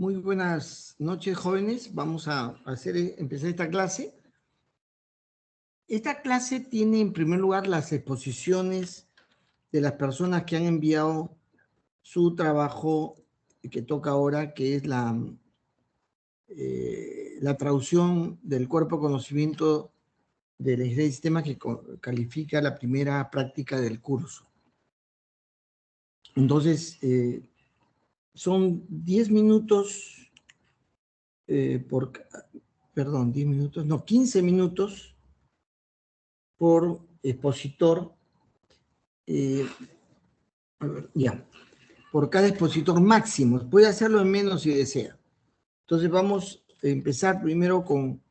Muy buenas noches, jóvenes. Vamos a empezar esta clase. Esta clase tiene en primer lugar las exposiciones de las personas que han enviado su trabajo que toca ahora, que es la traducción del cuerpo de conocimiento de la ingeniería de sistemas que califica la primera práctica del curso. Entonces, son 10 minutos 10 minutos, no, 15 minutos por expositor, por cada expositor máximo. Puede hacerlo en menos si desea. Entonces vamos a empezar primero con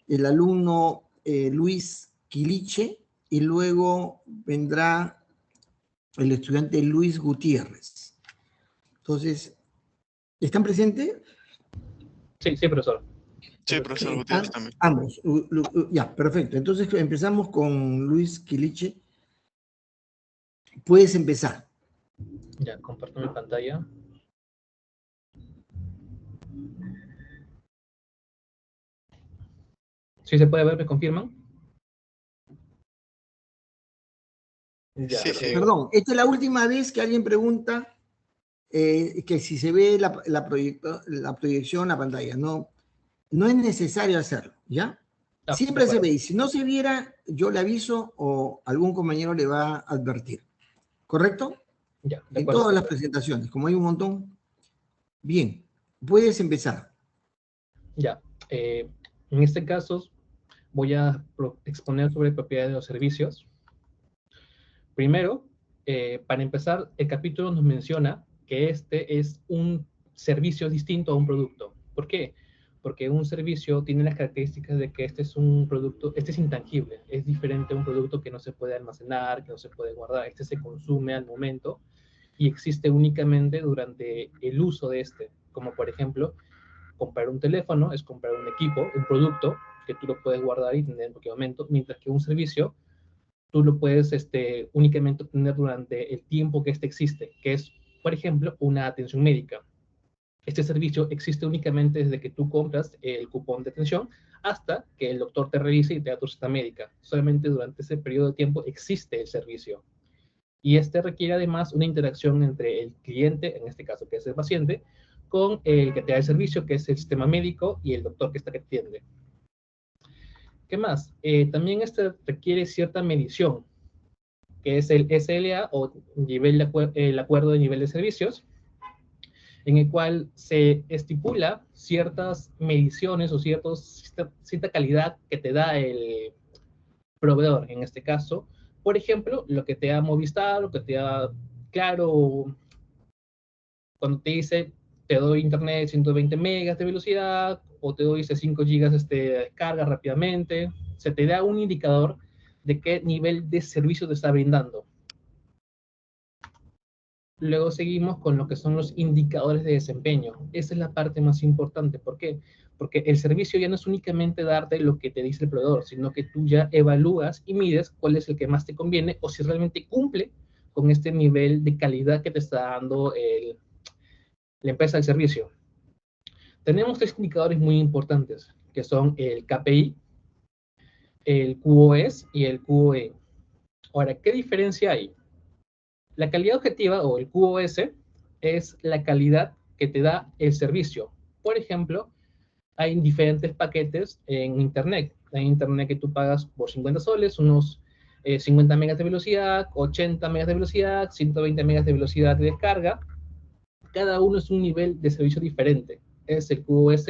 el alumno Luis Quiliche y luego vendrá el estudiante Luis Gutiérrez. Entonces, ¿están presentes? Sí, profesor. Sí, profesor Gutiérrez también. Ambos. Ya, perfecto. Entonces empezamos con Luis Quiliche. Puedes empezar. Ya, comparto mi pantalla. ¿Sí se puede ver? ¿Me confirman? Ya, sí. Perdón, esta es la última vez que alguien pregunta que si se ve la proyección, la pantalla. No es necesario hacerlo, ¿ya? Siempre se ve. Y si no se viera, yo le aviso o algún compañero le va a advertir. ¿Correcto? Ya, en todas las presentaciones, como hay un montón. Bien, puedes empezar. Ya, en este caso voy a exponer sobre propiedades de los servicios. Primero, para empezar, el capítulo nos menciona que este es un servicio distinto a un producto. ¿Por qué? Porque un servicio tiene las características de que este es un producto, este es intangible, es diferente a un producto que no se puede almacenar, que no se puede guardar, este se consume al momento y existe únicamente durante el uso de este, como por ejemplo, comprar un teléfono es comprar un equipo, un producto que tú lo puedes guardar y tener en cualquier momento, mientras que un servicio tú lo puedes únicamente obtener durante el tiempo que este existe, que es, por ejemplo, una atención médica. Este servicio existe únicamente desde que tú compras el cupón de atención hasta que el doctor te revise y te da tu receta médica. Solamente durante ese periodo de tiempo existe el servicio. Y este requiere además una interacción entre el cliente, en este caso que es el paciente, con el que te da el servicio, que es el sistema médico, y el doctor que está que atiende. ¿Qué más? También este requiere cierta medición, que es el SLA o el acuerdo de nivel de servicios, en el cual se estipula ciertas mediciones o cierta calidad que te da el proveedor, en este caso. Por ejemplo, lo que te da Movistar, lo que te da Claro, cuando te dice, te doy internet 120 megas de velocidad, o te doy 5 gigas de descarga rápidamente, se te da un indicador de qué nivel de servicio te está brindando. Luego seguimos con lo que son los indicadores de desempeño. Esa es la parte más importante. ¿Por qué? Porque el servicio ya no es únicamente darte lo que te dice el proveedor, sino que tú ya evalúas y mides cuál es el que más te conviene o si realmente cumple con este nivel de calidad que te está dando la empresa del servicio. Tenemos 3 indicadores muy importantes, que son el KPI, el QoS y el QoE. Ahora, ¿qué diferencia hay? La calidad objetiva o el QoS es la calidad que te da el servicio. Por ejemplo, hay diferentes paquetes en Internet. Hay Internet que tú pagas por 50 soles, unos 50 megas de velocidad, 80 megas de velocidad, 120 megas de velocidad de descarga. Cada uno es un nivel de servicio diferente. Es el QoS,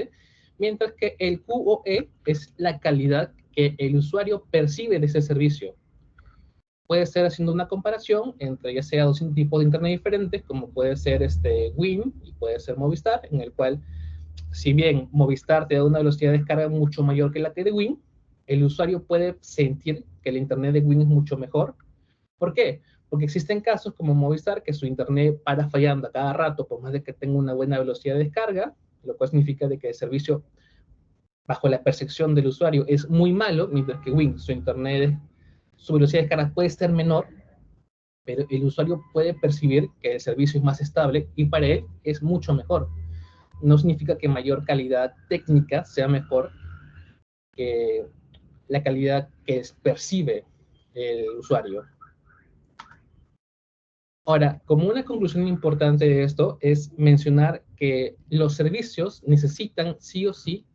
mientras que el QoE es la calidad que el usuario percibe de ese servicio. Puede ser haciendo una comparación entre ya sea dos tipos de internet diferentes, como puede ser Win y puede ser Movistar, en el cual, si bien Movistar te da una velocidad de descarga mucho mayor que la que de Win, el usuario puede sentir que el internet de Win es mucho mejor. ¿Por qué? Porque existen casos como Movistar que su internet para fallando a cada rato, por más de que tenga una buena velocidad de descarga, lo cual significa de que el servicio, bajo la percepción del usuario, es muy malo, mientras que Win, su velocidad de descarga puede ser menor, pero el usuario puede percibir que el servicio es más estable y para él es mucho mejor. no significa que mayor calidad técnica sea mejor que la calidad que percibe el usuario. Ahora, como una conclusión importante de esto es mencionar que los servicios necesitan sí o sí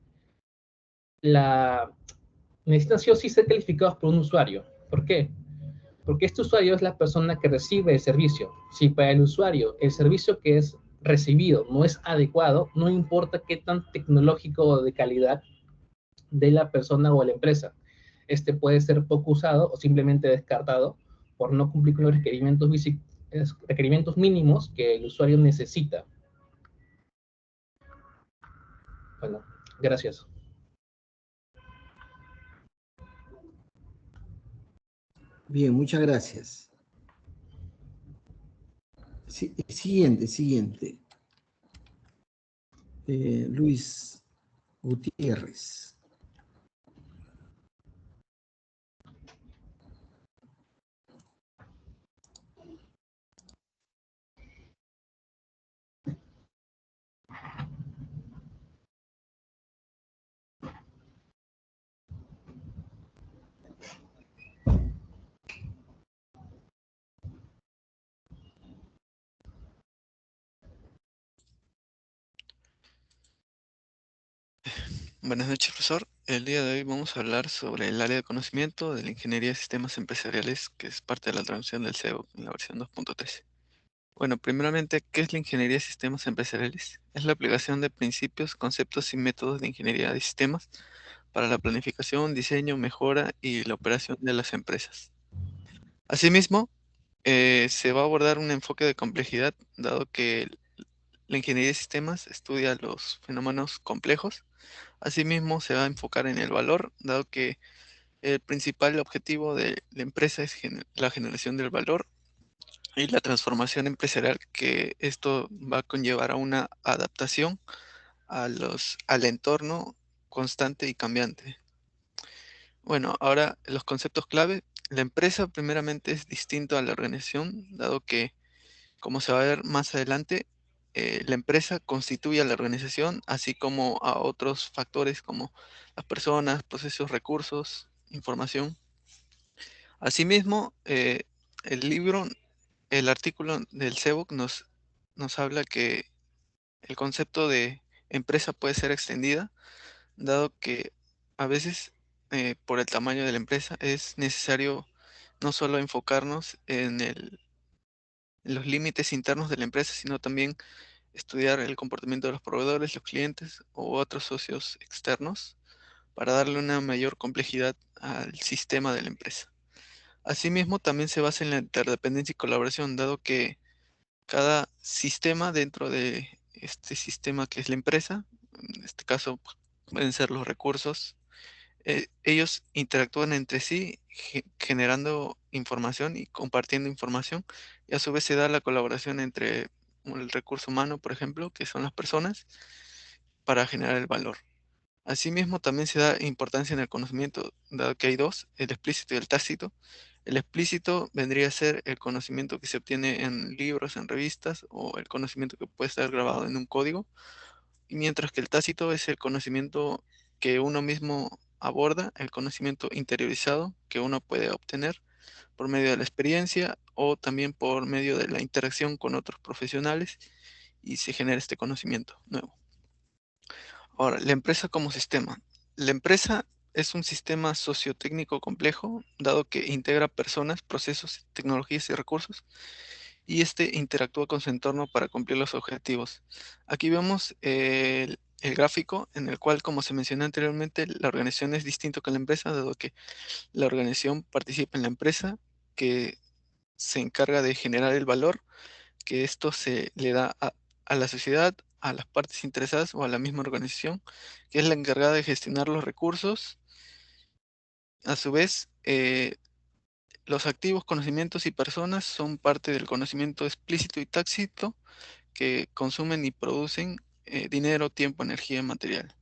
ser calificados por un usuario. ¿Por qué? Porque este usuario es la persona que recibe el servicio. Si para el usuario el servicio que es recibido no es adecuado, no importa qué tan tecnológico o de calidad de la persona o la empresa. Este puede ser poco usado o simplemente descartado por no cumplir con los requerimientos mínimos que el usuario necesita. Bueno, gracias. Bien, muchas gracias. Siguiente. Luis Gutiérrez. Buenas noches, profesor. El día de hoy vamos a hablar sobre el área de conocimiento de la ingeniería de sistemas empresariales, que es parte de la traducción del SEO en la versión 2.13. Bueno, primeramente, ¿qué es la ingeniería de sistemas empresariales? Es la aplicación de principios, conceptos y métodos de ingeniería de sistemas para la planificación, diseño, mejora y la operación de las empresas. Asimismo, se va a abordar un enfoque de complejidad, dado que la ingeniería de sistemas estudia los fenómenos complejos. Asimismo, se va a enfocar en el valor, dado que el principal objetivo de la empresa es la generación del valor y la transformación empresarial, que esto va a conllevar a una adaptación al entorno constante y cambiante. Bueno, ahora los conceptos clave. La empresa primeramente es distinto a la organización, dado que, como se va a ver más adelante, la empresa constituye a la organización, así como a otros factores como las personas, procesos, recursos, información. Asimismo, el artículo del CEBOC nos habla que el concepto de empresa puede ser extendida, dado que a veces, por el tamaño de la empresa, es necesario no solo enfocarnos en los límites internos de la empresa, sino también estudiar el comportamiento de los proveedores, los clientes u otros socios externos para darle una mayor complejidad al sistema de la empresa. Asimismo, también se basa en la interdependencia y colaboración, dado que cada sistema dentro de este sistema que es la empresa, en este caso pueden ser los recursos, ellos interactúan entre sí generando información y compartiendo información, y a su vez se da la colaboración entre el recurso humano, por ejemplo, que son las personas, para generar el valor. Asimismo, también se da importancia en el conocimiento, dado que hay dos, el explícito y el tácito. El explícito vendría a ser el conocimiento que se obtiene en libros, en revistas, o el conocimiento que puede estar grabado en un código, y mientras que el tácito es el conocimiento que uno mismo aborda, el conocimiento interiorizado que uno puede obtener por medio de la experiencia o también por medio de la interacción con otros profesionales, y se genera este conocimiento nuevo. Ahora, la empresa como sistema. La empresa es un sistema sociotécnico complejo, dado que integra personas, procesos, tecnologías y recursos, y este interactúa con su entorno para cumplir los objetivos. Aquí vemos el gráfico en el cual, como se mencionó anteriormente, la organización es distinto que la empresa, dado que la organización participa en la empresa, que se encarga de generar el valor, que esto se le da a la sociedad, a las partes interesadas o a la misma organización, que es la encargada de gestionar los recursos. A su vez, los activos, conocimientos y personas son parte del conocimiento explícito y tácito, que consumen y producen dinero, tiempo, energía y material.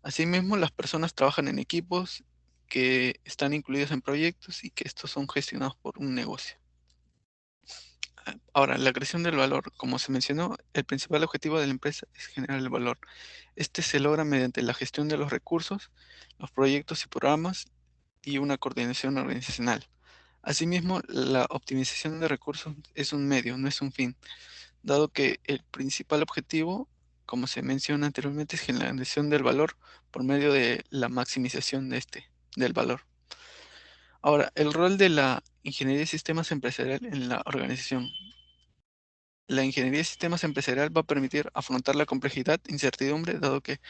Asimismo, las personas trabajan en equipos que están incluidos en proyectos y que estos son gestionados por un negocio. Ahora, la creación del valor, como se mencionó, el principal objetivo de la empresa es generar el valor. Este se logra mediante la gestión de los recursos, los proyectos y programas y una coordinación organizacional. Asimismo, la optimización de recursos es un medio, no es un fin, dado que el principal objetivo, como se menciona anteriormente, es generación del valor por medio de la maximización del valor. Ahora, el rol de la ingeniería de sistemas empresarial en la organización. La ingeniería de sistemas empresarial va a permitir afrontar la complejidad e incertidumbre, dado que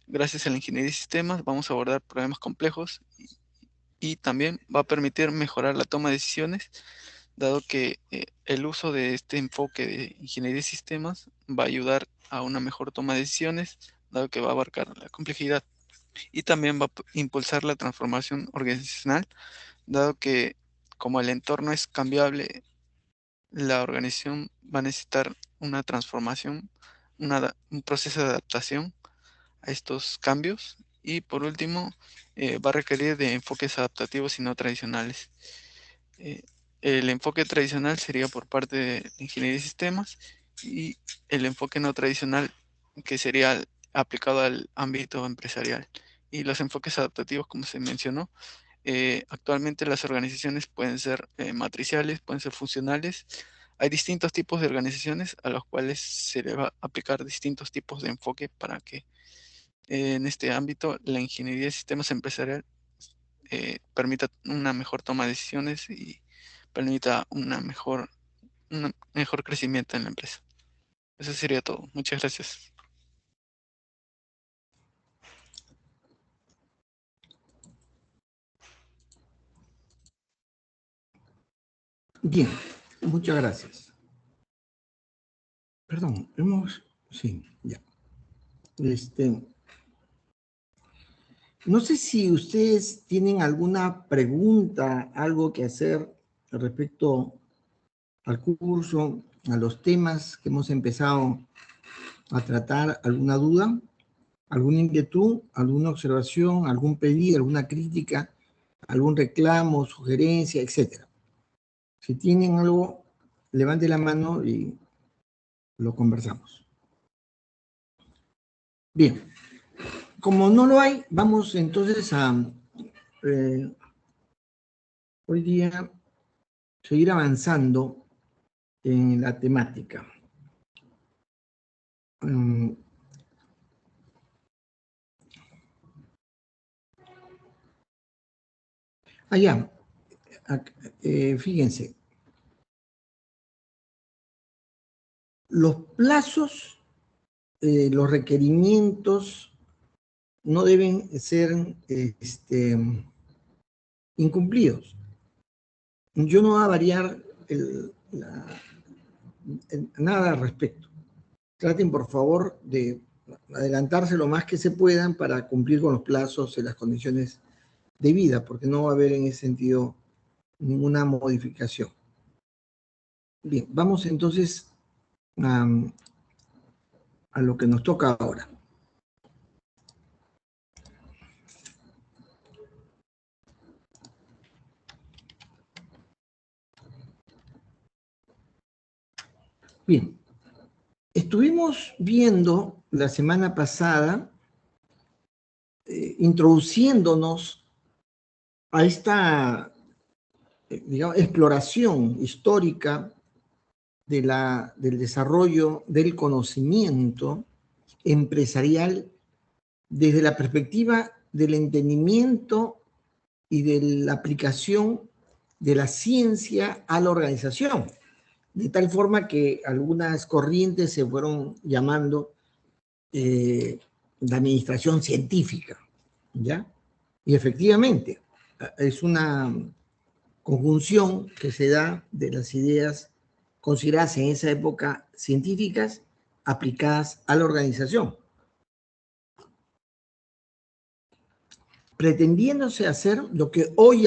gracias a la ingeniería de sistemas vamos a abordar problemas complejos y también va a permitir mejorar la toma de decisiones, dado que el uso de este enfoque de ingeniería de sistemas va a ayudar a una mejor toma de decisiones, dado que va a abarcar la complejidad y también va a impulsar la transformación organizacional, dado que como el entorno es cambiable, la organización va a necesitar una transformación, un proceso de adaptación a estos cambios y por último va a requerir de enfoques adaptativos y no tradicionales. Eh, el enfoque tradicional sería por parte de ingeniería de sistemas y el enfoque no tradicional que sería aplicado al ámbito empresarial. Y los enfoques adaptativos, como se mencionó, actualmente las organizaciones pueden ser matriciales, pueden ser funcionales. Hay distintos tipos de organizaciones a los cuales se le va a aplicar distintos tipos de enfoque para que en este ámbito la ingeniería de sistemas empresarial permita una mejor toma de decisiones y permita un mejor crecimiento en la empresa. Eso sería todo. Muchas gracias. Bien, muchas gracias. Perdón, sí, ya. No sé si ustedes tienen alguna pregunta, algo que hacer respecto al curso, a los temas que hemos empezado a tratar, alguna duda, alguna inquietud, alguna observación, algún pedido, alguna crítica, algún reclamo, sugerencia, etcétera. Si tienen algo, levante la mano y lo conversamos. Bien, como no lo hay, vamos entonces a hoy día seguir avanzando en la temática. Allá, fíjense, los plazos, los requerimientos no deben ser incumplidos. Yo no voy a variar nada al respecto. Traten, por favor, de adelantarse lo más que se puedan para cumplir con los plazos y las condiciones de vida, porque no va a haber en ese sentido ninguna modificación. Bien, vamos entonces a lo que nos toca ahora. Bien, estuvimos viendo la semana pasada, introduciéndonos a esta, digamos, exploración histórica del desarrollo del conocimiento empresarial desde la perspectiva del entendimiento y de la aplicación de la ciencia a la organización, de tal forma que algunas corrientes se fueron llamando la administración científica, ¿ya? Y efectivamente, es una conjunción que se da de las ideas consideradas en esa época científicas aplicadas a la organización, pretendiéndose hacer lo que hoy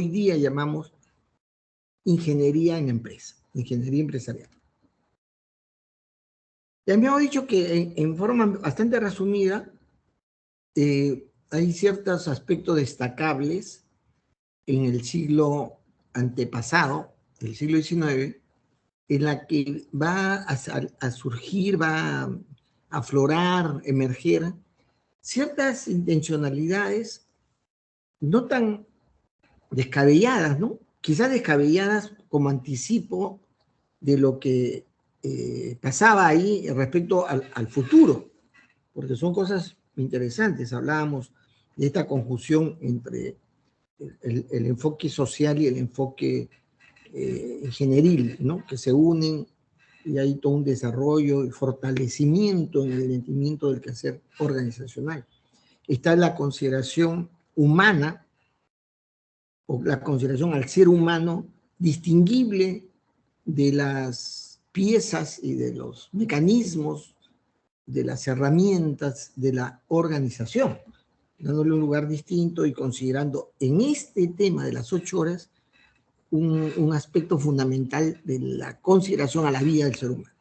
día llamamos ingeniería en empresa, ingeniería empresarial. Ya me hemos dicho que en forma bastante resumida hay ciertos aspectos destacables en el siglo antepasado, el siglo XIX, en la que va a surgir, va a aflorar, emerger ciertas intencionalidades no tan descabelladas, ¿no? Quizás descabelladas como anticipo de lo que pasaba ahí respecto al futuro, porque son cosas interesantes. Hablábamos de esta conjunción entre el enfoque social y el enfoque ingenieril, ¿no? Que se unen y hay todo un desarrollo y fortalecimiento en el entendimiento del quehacer organizacional. Está la consideración humana, o la consideración al ser humano distinguible de las piezas y de los mecanismos, de las herramientas de la organización, dándole un lugar distinto y considerando en este tema de las 8 horas un aspecto fundamental de la consideración a la vida del ser humano,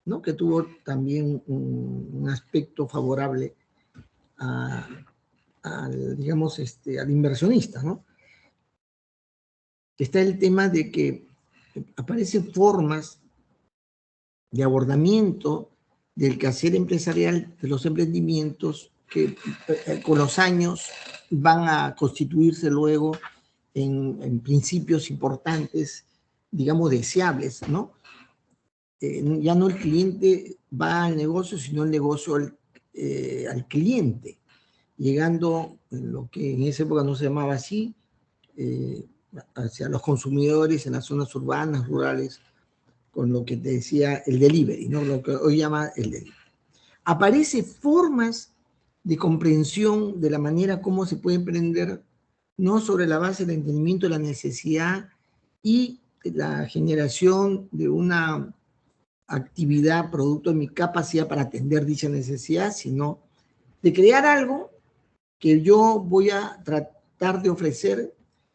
¿no? Que tuvo también un aspecto favorable digamos, al inversionista, ¿no? Está el tema de que aparecen formas de abordamiento del quehacer empresarial, de los emprendimientos, que con los años van a constituirse luego en principios importantes, digamos, deseables, ¿no? Ya no el cliente va al negocio, sino el negocio al cliente, llegando en lo que en esa época no se llamaba así, hacia los consumidores en las zonas urbanas, rurales, con lo que te decía el delivery, ¿no? Lo que hoy llama el delivery. Aparecen formas de comprensión de la manera como se puede emprender, no sobre la base del entendimiento de la necesidad y la generación de una actividad producto de mi capacidad para atender dicha necesidad, sino de crear algo que yo voy a tratar de ofrecer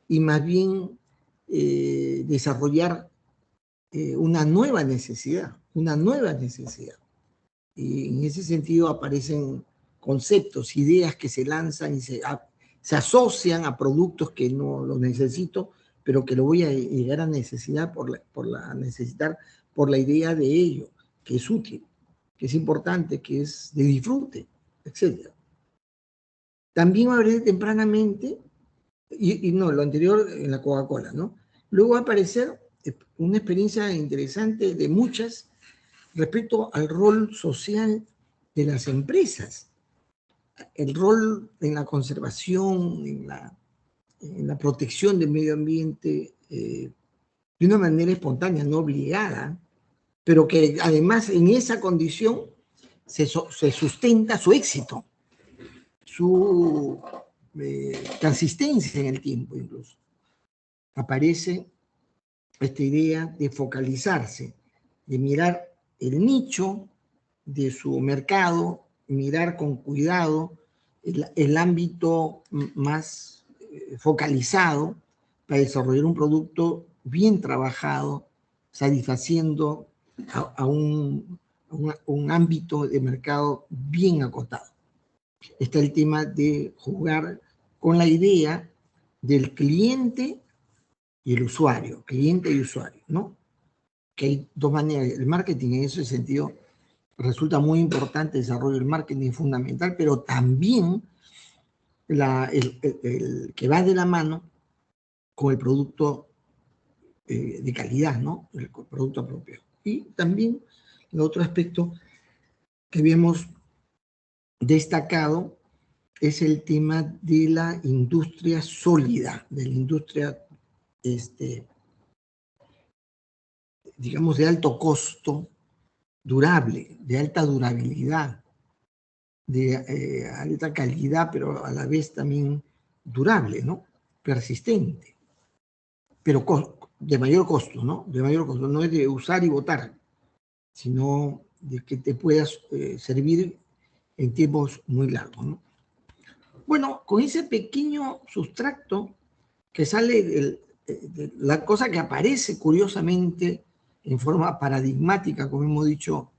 y más bien desarrollar una nueva necesidad, Y en ese sentido aparecen conceptos, ideas que se lanzan y se asocian a productos que no los necesito, pero que lo voy a llegar a necesitar necesitar por la idea de ello, que es útil, que es importante, que es de disfrute, etc. También hablé tempranamente, y no, lo anterior en la Coca-Cola, ¿no? Luego va a aparecer una experiencia interesante de muchas respecto al rol social de las empresas, el rol en la conservación, en la protección del medio ambiente, de una manera espontánea, no obligada, pero que además en esa condición se sustenta su éxito, su persistencia en el tiempo incluso. Aparece esta idea de focalizarse, de mirar el nicho de su mercado, mirar con cuidado el ámbito más focalizado para desarrollar un producto bien trabajado, satisfaciendo a un ámbito de mercado bien acotado. Está el tema de jugar con la idea del cliente y el usuario, cliente y usuario, ¿no? Que hay dos maneras. El marketing en ese sentido resulta muy importante, el desarrollo del marketing es fundamental, pero también el que va de la mano con el producto de calidad, ¿no? El producto apropiado. Y también el otro aspecto que habíamos destacado es el tema de la industria sólida, de la industria, digamos, de alto costo, durable, de alta durabilidad, de alta calidad, pero a la vez también durable, ¿no? Persistente, pero de mayor costo, ¿no? De mayor costo, no es de usar y botar, sino de que te puedas servir en tiempos muy largos, ¿no? Bueno, con ese pequeño sustracto que sale de la cosa que aparece curiosamente en forma paradigmática, como hemos dicho,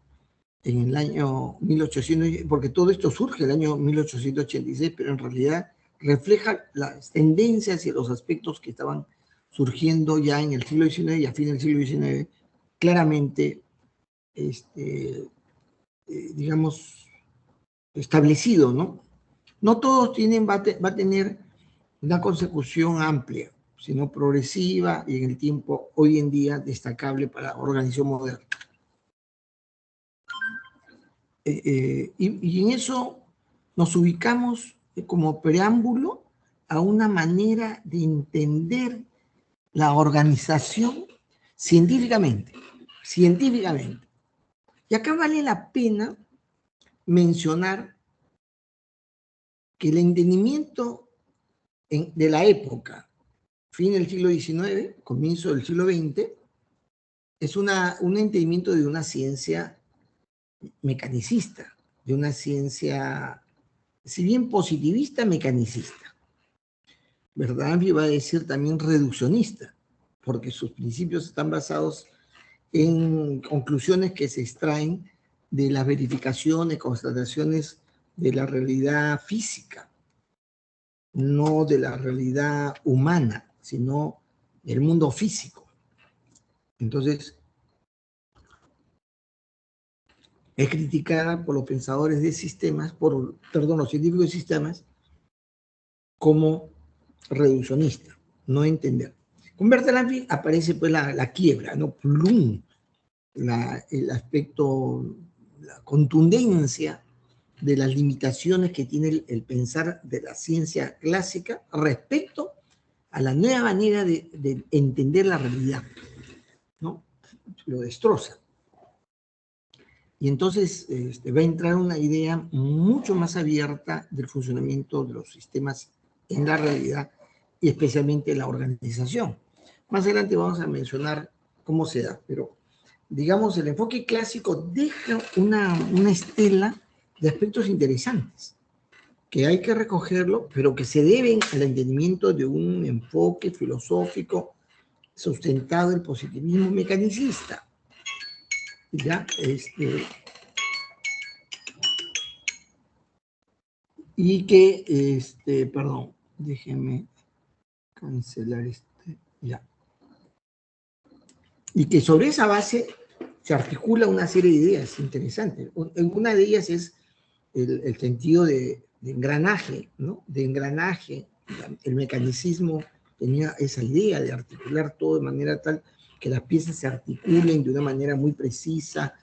en el año 1800, porque todo esto surge en el año 1886, pero en realidad refleja las tendencias y los aspectos que estaban surgiendo ya en el siglo XIX y a fin del siglo XIX claramente, digamos, establecido, ¿no? No todos va a tener una consecución amplia, sino progresiva y en el tiempo, hoy en día, destacable para la organización moderna. Y en eso nos ubicamos como preámbulo a una manera de entender la organización científicamente. Y acá vale la pena mencionar que el entendimiento de la época, fin del siglo XIX, comienzo del siglo XX, es un entendimiento de una ciencia mecanicista, de una ciencia, si bien positivista, mecanicista. ¿Verdad? Iba a decir también reduccionista, porque sus principios están basados en conclusiones que se extraen de las verificaciones, constataciones de la realidad física, no de la realidad humana, sino del mundo físico. Entonces, es criticada por los pensadores de sistemas, los científicos de sistemas, como reduccionista, no entender. Con Bertalanffy aparece pues la quiebra, ¿no? Plum, el aspecto, la contundencia de las limitaciones que tiene el pensar de la ciencia clásica respecto a la nueva manera de entender la realidad, ¿no? Lo destroza. Y entonces va a entrar una idea mucho más abierta del funcionamiento de los sistemas en la realidad y especialmente en la organización. Más adelante vamos a mencionar cómo se da, pero digamos el enfoque clásico deja una estela de aspectos interesantes que hay que recogerlo, pero que se deben al entendimiento de un enfoque filosófico sustentado en el positivismo mecanicista. ¿Ya? Y que, perdón, déjenme cancelar ya. Y que sobre esa base se articula una serie de ideas interesantes. Una de ellas es el sentido de engranaje, ¿no? De engranaje. El mecanicismo tenía esa idea de articular todo de manera tal que las piezas se articulen de una manera muy precisa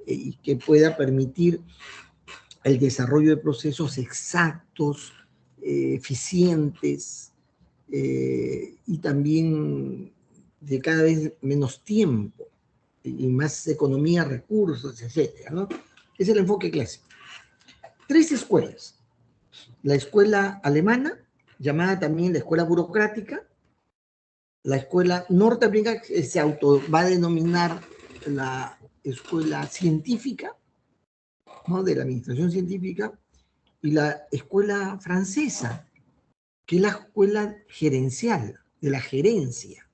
y que pueda permitir el desarrollo de procesos exactos, eficientes y también de cada vez menos tiempo y más economía, recursos, etcétera, ¿no? Es el enfoque clásico. 3 escuelas. La escuela alemana, llamada también la escuela burocrática, la escuela norteamericana, que se va a denominar la escuela científica, ¿no? De la administración científica, y la escuela francesa, que es la escuela gerencial, de la gerencia.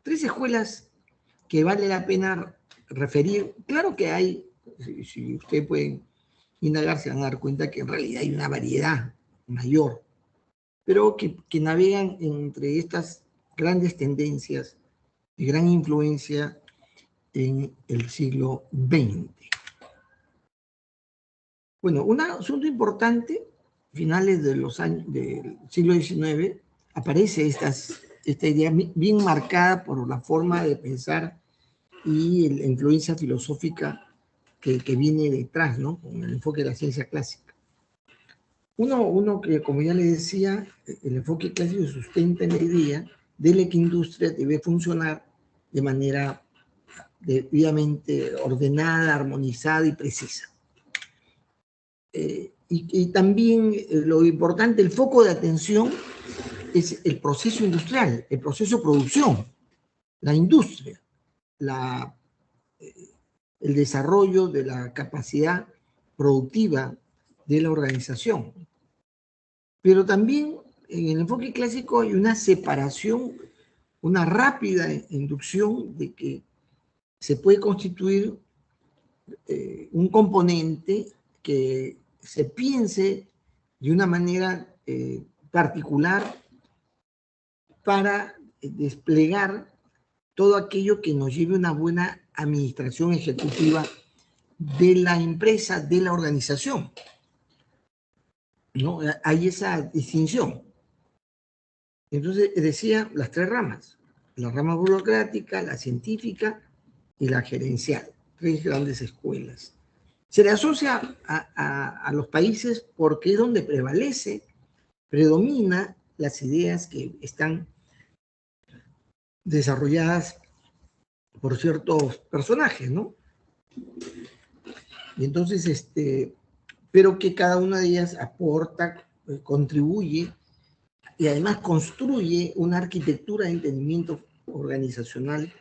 3 escuelas que vale la pena referir. Claro que hay, si ustedes pueden indagar, se van a dar cuenta que en realidad hay una variedad mayor, pero que navegan entre estas grandes tendencias de gran influencia en el siglo XX. Bueno, un asunto importante, finales de los años del siglo XIX, aparece esta idea bien marcada por la forma de pensar y la influencia filosófica que viene detrás, ¿no? Con el enfoque de la ciencia clásica. Uno que, como ya les decía, el enfoque clásico se sustenta en la idea de que la industria debe funcionar de manera debidamente ordenada, armonizada y precisa. Y también lo importante, el foco de atención es el proceso industrial, el proceso de producción, la industria, el desarrollo de la capacidad productiva de la organización. Pero también en el enfoque clásico hay una separación, una rápida inducción de que se puede constituir un componente que se piense de una manera particular para desplegar todo aquello que nos lleve a una buena administración ejecutiva de la empresa, de la organización, ¿no? Hay esa distinción. Entonces, decía las tres ramas: la rama burocrática, la científica y la gerencial, tres grandes escuelas. Se le asocia a los países porque es donde predomina las ideas que están desarrolladas por ciertos personajes, ¿no? Y entonces, pero que cada una de ellas aporta, contribuye y además construye una arquitectura de entendimiento organizacional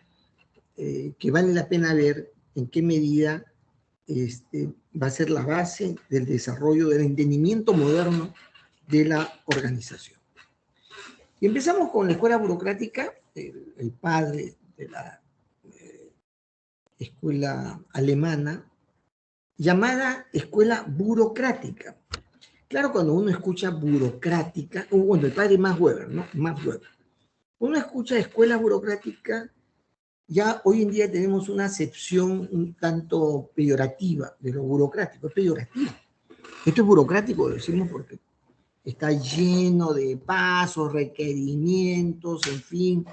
que vale la pena ver en qué medida va a ser la base del desarrollo del entendimiento moderno de la organización. Y empezamos con la escuela burocrática, el padre de la escuela alemana, llamada escuela burocrática. Claro, cuando uno escucha burocrática, bueno, el padre Max Weber, ¿no? Max Weber. Uno escucha escuela burocrática, ya hoy en día tenemos una acepción un tanto peyorativa de lo burocrático, es peyorativo. Esto es burocrático, lo decimos porque está lleno de pasos, requerimientos, en fin,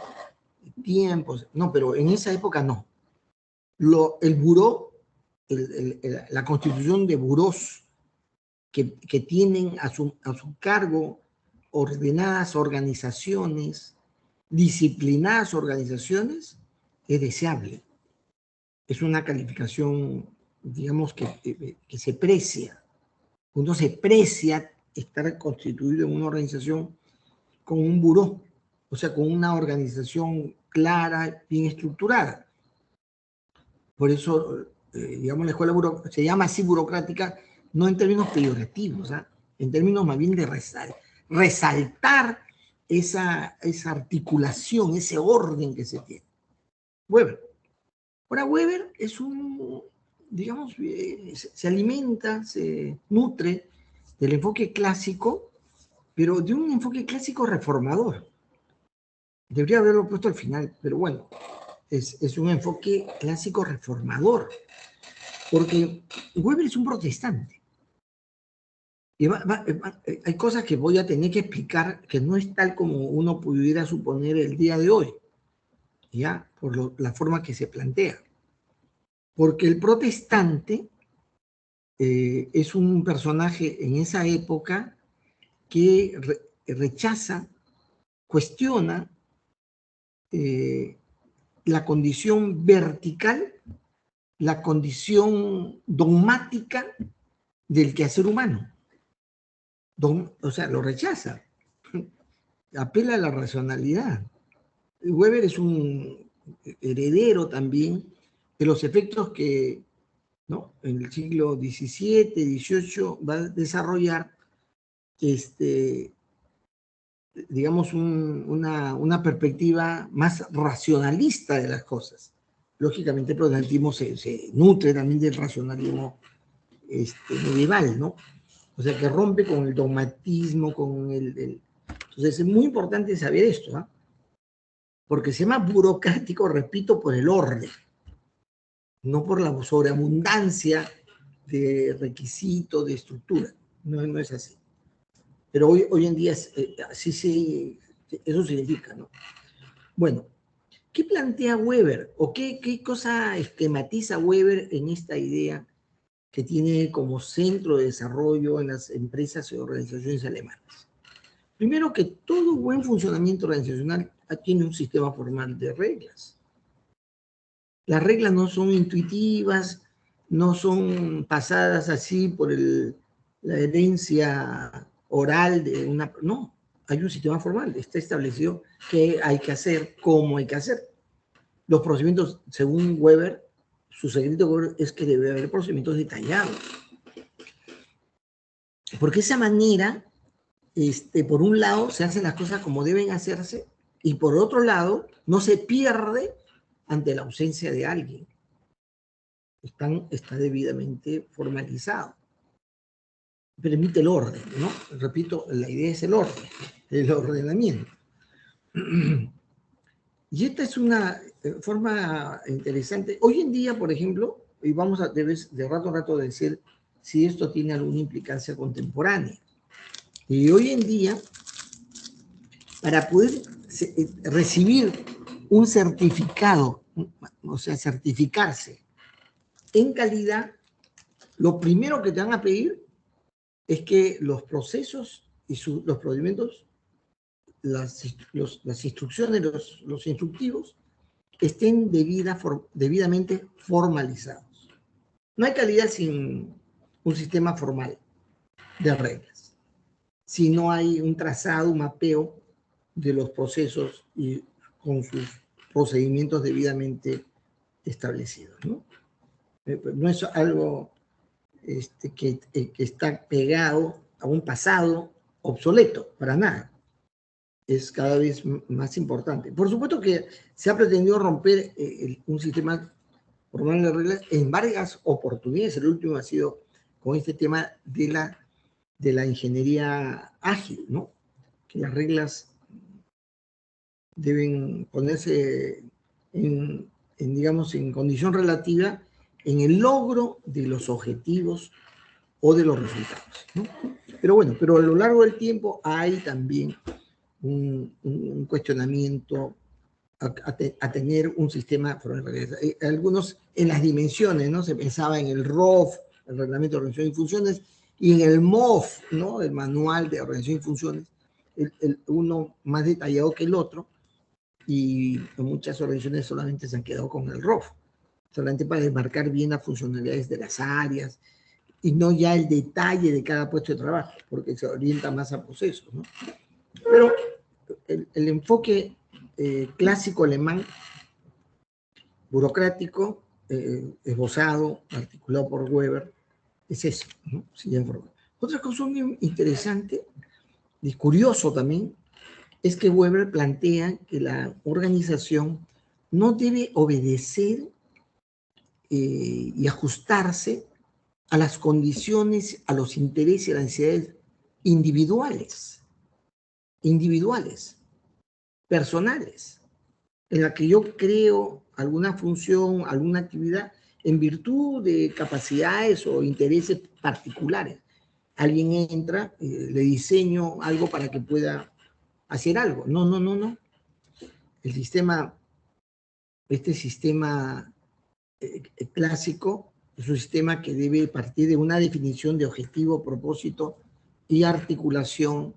tiempos. No, pero en esa época no. El buró, la constitución de burós que tienen a su cargo ordenadas organizaciones, disciplinadas organizaciones, es deseable. Es una calificación, digamos, que se precia. Uno se precia estar constituido en una organización con un buró, o sea, con una organización clara, bien estructurada. Por eso, digamos, la escuela se llama así burocrática, no en términos peyorativos, ¿eh? En términos más bien de resaltar esa articulación, ese orden que se tiene. Weber. Ahora, Weber es digamos, se alimenta, se nutre del enfoque clásico, pero de un enfoque clásico reformador. Debería haberlo puesto al final, pero bueno, es un enfoque clásico reformador, porque Weber es un protestante. Y hay cosas que voy a tener que explicar que no es tal como uno pudiera suponer el día de hoy, ya, por la forma que se plantea. Porque el protestante es un personaje en esa época que rechaza, cuestiona la condición vertical, la condición dogmática del quehacer humano. O sea, lo rechaza. Apela a la racionalidad. Weber es un heredero también de los efectos que, ¿no?, en el siglo XVII, XVIII va a desarrollar digamos, una perspectiva más racionalista de las cosas. Lógicamente el protestantismo se nutre también del racionalismo medieval, ¿no? O sea, que rompe con el dogmatismo, Entonces es muy importante saber esto, ¿eh? Porque se llama burocrático, repito, por el orden, no por la sobreabundancia de requisitos, de estructura. No es así. Pero hoy en día así eso significa, ¿no? Bueno, ¿qué plantea Weber? ¿O qué cosa esquematiza Weber en esta idea que tiene como centro de desarrollo en las empresas y organizaciones alemanas? Primero, que todo buen funcionamiento organizacional tiene un sistema formal de reglas. Las reglas no son intuitivas, no son pasadas así por la herencia oral de una... No, hay un sistema formal, está establecido qué hay que hacer, cómo hay que hacer. Los procedimientos, según Weber, su secreto es que debe haber procedimientos detallados. Porque esa manera, por un lado, se hacen las cosas como deben hacerse, y por otro lado, no se pierde ante la ausencia de alguien. Está debidamente formalizado. Permite el orden, ¿no? Repito, la idea es el orden, el ordenamiento. Y esta es de forma interesante. Hoy en día, por ejemplo, y vamos a de rato a rato decir si esto tiene alguna implicancia contemporánea. Y hoy en día, para poder recibir un certificado, o sea, certificarse en calidad, lo primero que te van a pedir es que los procesos y los procedimientos, las instrucciones, los instructivos, estén debidamente formalizados. No hay calidad sin un sistema formal de reglas, si no hay un trazado, un mapeo de los procesos y con sus procedimientos debidamente establecidos, ¿no? No es algo que está pegado a un pasado obsoleto, para nada. Es cada vez más importante. Por supuesto que se ha pretendido romper un sistema formal de reglas en varias oportunidades. El último ha sido con este tema de la ingeniería ágil, ¿no? Que las reglas deben ponerse digamos, en condición relativa en el logro de los objetivos o de los resultados, ¿no? Pero bueno, pero a lo largo del tiempo hay también un cuestionamiento a tener un sistema. Algunos en las dimensiones, ¿no? Se pensaba en el ROF, el Reglamento de Organización y Funciones, y en el MOF, ¿no? El Manual de Organización y Funciones, uno más detallado que el otro, y muchas organizaciones solamente se han quedado con el ROF, solamente para desmarcar bien las funcionalidades de las áreas, y no ya el detalle de cada puesto de trabajo, porque se orienta más a procesos, ¿no? Pero el enfoque clásico alemán, burocrático, esbozado, articulado por Weber, es eso, ¿no? Otra cosa muy interesante y curioso también es que Weber plantea que la organización no debe obedecer y ajustarse a las condiciones, a los intereses y las necesidades individuales, personales, en la que yo creo alguna función, alguna actividad en virtud de capacidades o intereses particulares. Alguien entra, le diseño algo para que pueda hacer algo. No. Este sistema clásico es un sistema que debe partir de una definición de objetivo, propósito y articulación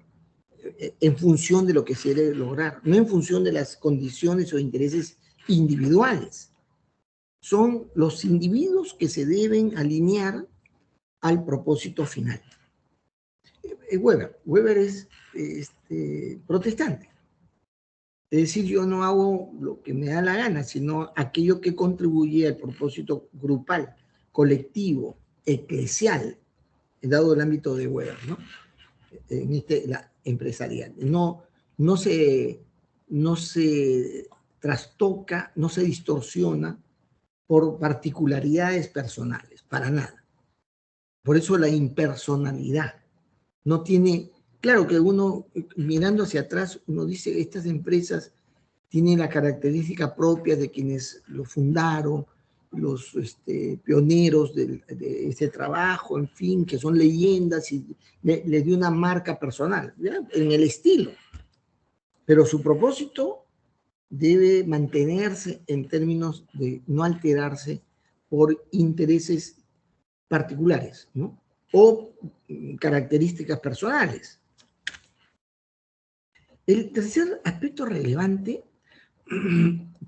en función de lo que se debe lograr, no en función de las condiciones o intereses individuales. Son los individuos que se deben alinear al propósito final. Weber es protestante. Es decir, yo no hago lo que me da la gana, sino aquello que contribuye al propósito grupal, colectivo, eclesial, dado el ámbito de Weber, ¿no? La empresarial. No se trastoca, no se distorsiona por particularidades personales, para nada. Por eso la impersonalidad no tiene. Claro que uno, mirando hacia atrás, uno dice, estas empresas tienen la característica propia de quienes lo fundaron, los pioneros de este trabajo, en fin, que son leyendas y les dio una marca personal, ¿ya? En el estilo. Pero su propósito debe mantenerse en términos de no alterarse por intereses particulares, ¿no? O características personales. El tercer aspecto relevante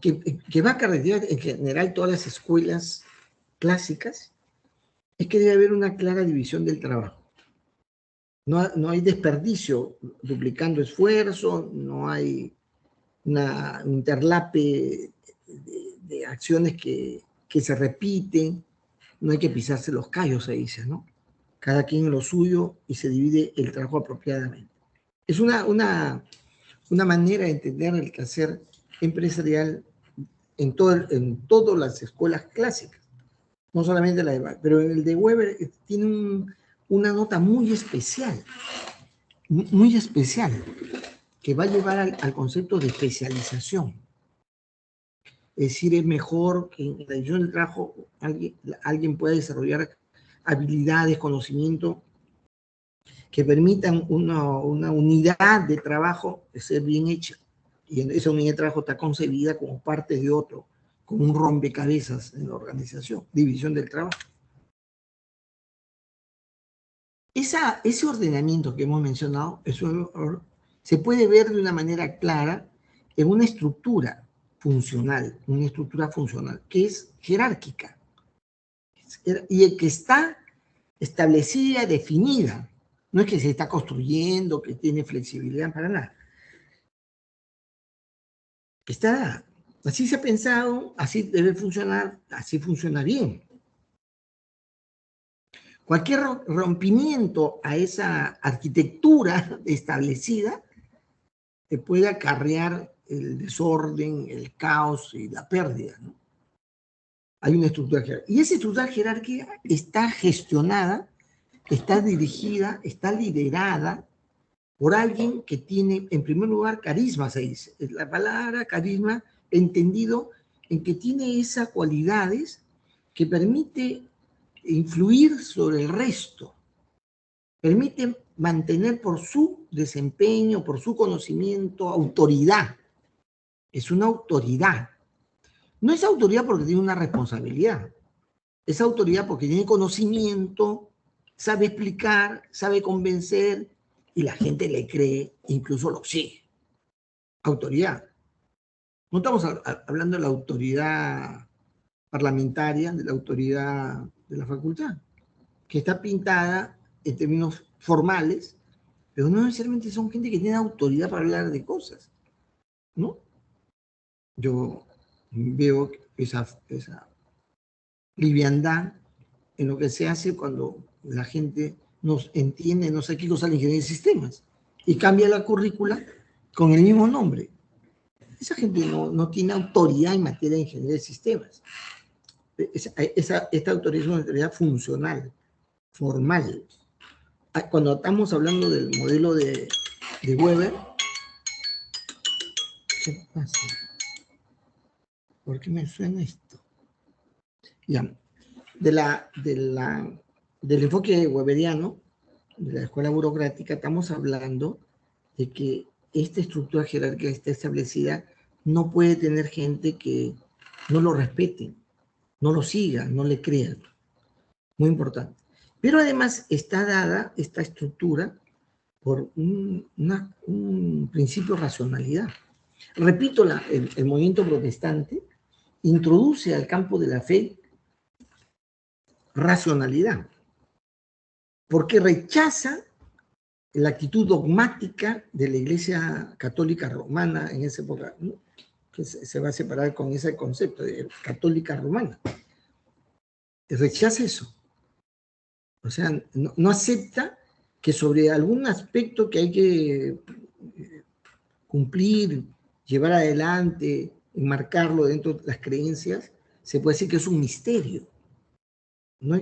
que va a caracterizar en general todas las escuelas clásicas es que debe haber una clara división del trabajo. No hay desperdicio duplicando esfuerzo, no hay un interlape de acciones que se repiten, no hay que pisarse los callos, se dice, ¿no? Cada quien en lo suyo y se divide el trabajo apropiadamente. Es una manera de entender el quehacer empresarial en todas las escuelas clásicas, no solamente la de Weber, pero el de Weber tiene una nota muy especial, que va a llevar al concepto de especialización. Es decir, es mejor que en la división del trabajo alguien pueda desarrollar habilidades, conocimiento que permitan una unidad de trabajo de ser bien hecha. Y esa unidad de trabajo está concebida como parte de otro, como un rompecabezas en la organización, división del trabajo. Ese ordenamiento que hemos mencionado se puede ver de una manera clara en una estructura funcional, que es jerárquica y que está establecida, definida. No es que se está construyendo, que tiene flexibilidad para nada. Está, así se ha pensado, así debe funcionar, así funciona bien. Cualquier rompimiento a esa arquitectura establecida te puede acarrear el desorden, el caos y la pérdida, ¿no? Hay una estructura jerárquica. Y esa estructura jerárquica está gestionada, está dirigida, está liderada por alguien que tiene, en primer lugar, carisma, se dice. La palabra carisma, entendido en que tiene esas cualidades que permite influir sobre el resto, permite mantener por su desempeño, por su conocimiento, autoridad. Es una autoridad. No es autoridad porque tiene una responsabilidad. Es autoridad porque tiene conocimiento, sabe explicar, sabe convencer y la gente le cree, incluso lo sigue. Autoridad. No estamos hablando de la autoridad parlamentaria, de la autoridad de la facultad, que está pintada en términos formales, pero no necesariamente son gente que tiene autoridad para hablar de cosas, ¿no? Yo veo esa liviandad en lo que se hace cuando la gente nos entiende, no sé qué cosa la ingeniería de sistemas, y cambia la currícula con el mismo nombre. Esa gente no tiene autoridad en materia de ingeniería de sistemas. Esta autoridad es una autoridad funcional, formal. Cuando estamos hablando del modelo de Weber, ¿qué pasa? ¿Por qué me suena esto? Ya, del enfoque weberiano, de la escuela burocrática, estamos hablando de que esta estructura jerárquica está establecida, no puede tener gente que no lo respete, no lo siga, no le crea. Muy importante. Pero además está dada esta estructura por un principio de racionalidad. Repito, el movimiento protestante introduce al campo de la fe racionalidad, porque rechaza la actitud dogmática de la Iglesia Católica Romana en esa época, ¿no? Que se va a separar con ese concepto de católica romana. Rechaza eso. O sea, no acepta que sobre algún aspecto que hay que cumplir, llevar adelante, enmarcarlo dentro de las creencias, se puede decir que es un misterio. ¿No?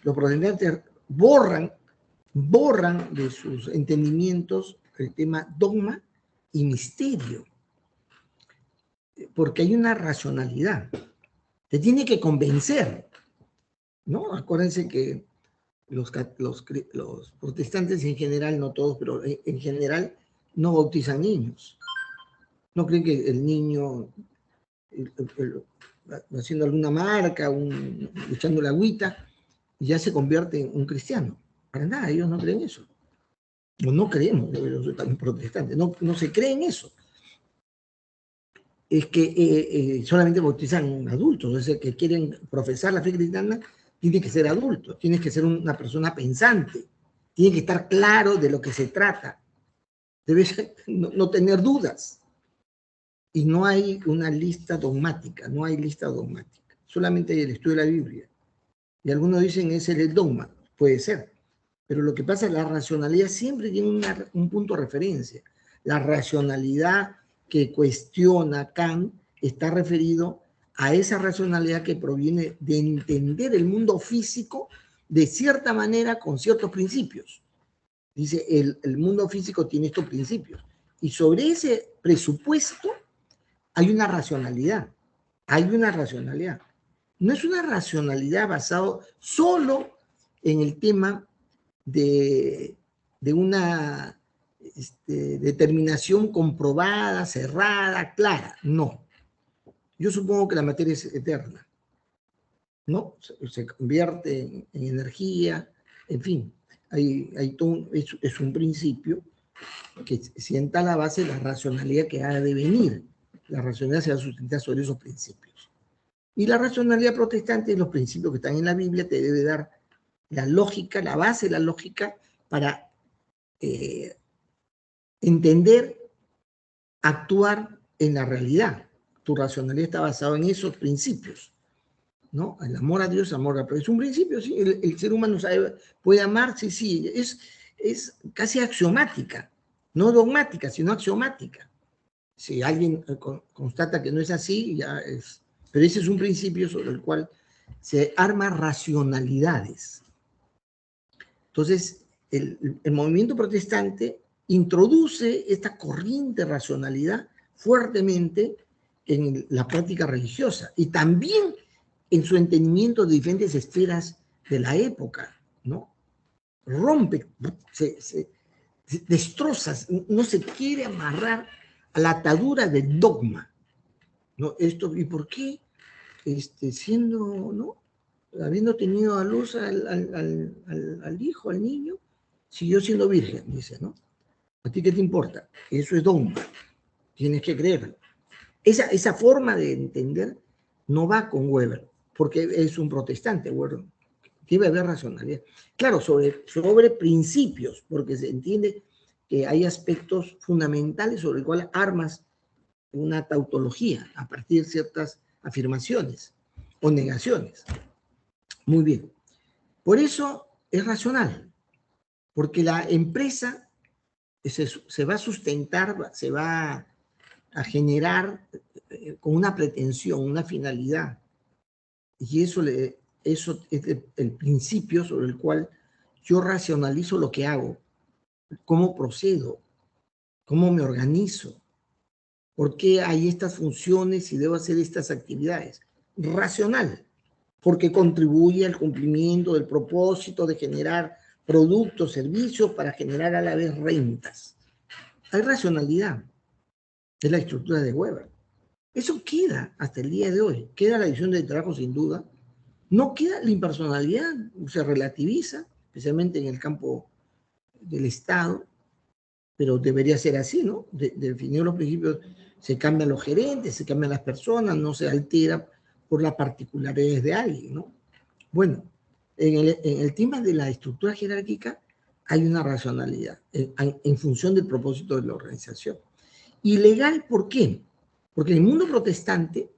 Los protestantes borran de sus entendimientos el tema dogma y misterio, porque hay una racionalidad. Te tiene que convencer, ¿no? Acuérdense que los protestantes en general, no todos, pero en general, no bautizan niños. No creen que el niño, haciendo alguna marca, echando la agüita, ya se convierte en un cristiano. Para nada, ellos no creen eso. O no creemos, yo soy también protestante, no se cree en eso. Es que solamente bautizan adultos, es decir, que quieren profesar la fe cristiana, tiene que ser adulto, tienes que ser una persona pensante, tiene que estar claro de lo que se trata, debes no tener dudas. Y no hay una lista dogmática, solamente hay el estudio de la Biblia. Y algunos dicen ese es el dogma, puede ser. Pero lo que pasa es que la racionalidad siempre tiene un punto de referencia. La racionalidad que cuestiona Kant está referido a esa racionalidad que proviene de entender el mundo físico de cierta manera con ciertos principios. Dice, el mundo físico tiene estos principios. Y sobre ese presupuesto hay una racionalidad. Hay una racionalidad. No es una racionalidad basada solo en el tema de una determinación comprobada, cerrada, clara. No. Yo supongo que la materia es eterna, ¿no? Se convierte en energía, en fin. Hay todo, es un principio que sienta la base de la racionalidad que ha de venir. La racionalidad se va a sustentar sobre esos principios. Y la racionalidad protestante, los principios que están en la Biblia, te debe dar la lógica, la base de la lógica para entender, actuar en la realidad. Tu racionalidad está basada en esos principios, ¿no? El amor a Dios, amor a... Pero es un principio, sí. El ser humano puede amar, sí, sí. Es casi axiomática. No dogmática, sino axiomática. Si alguien constata que no es así, ya es... Pero ese es un principio sobre el cual se arman racionalidades. Entonces, el movimiento protestante introduce esta corriente de racionalidad fuertemente en la práctica religiosa y también en su entendimiento de diferentes esferas de la época, ¿no? Rompe, se destroza, no se quiere amarrar a la atadura del dogma, ¿no? Esto, ¿y por qué? Siendo, ¿no? Habiendo tenido a luz al hijo, al niño, siguió siendo virgen, dice, ¿no? ¿A ti qué te importa? Eso es dogma, tienes que creerlo. Esa forma de entender no va con Weber, porque es un protestante, Weber. Debe haber racionalidad. Claro, sobre principios, porque se entiende que hay aspectos fundamentales sobre los cuales armas una tautología a partir de ciertas afirmaciones o negaciones. Muy bien. Por eso es racional, porque la empresa se va a sustentar, se va a generar con una pretensión, una finalidad. Y eso es el principio sobre el cual yo racionalizo lo que hago, cómo procedo, cómo me organizo, por qué hay estas funciones y debo hacer estas actividades. Racional, porque contribuye al cumplimiento del propósito de generar productos, servicios para generar a la vez rentas. Hay racionalidad. Es la estructura de Weber. Eso queda hasta el día de hoy. Queda la división del trabajo sin duda. No queda la impersonalidad, se relativiza, especialmente en el campo del Estado, pero debería ser así, ¿no? Definir los principios, se cambian los gerentes, se cambian las personas, no se altera por las particularidades de alguien, ¿no? Bueno, en el tema de la estructura jerárquica hay una racionalidad en función del propósito de la organización. ¿Y legal por qué? Porque en el mundo protestante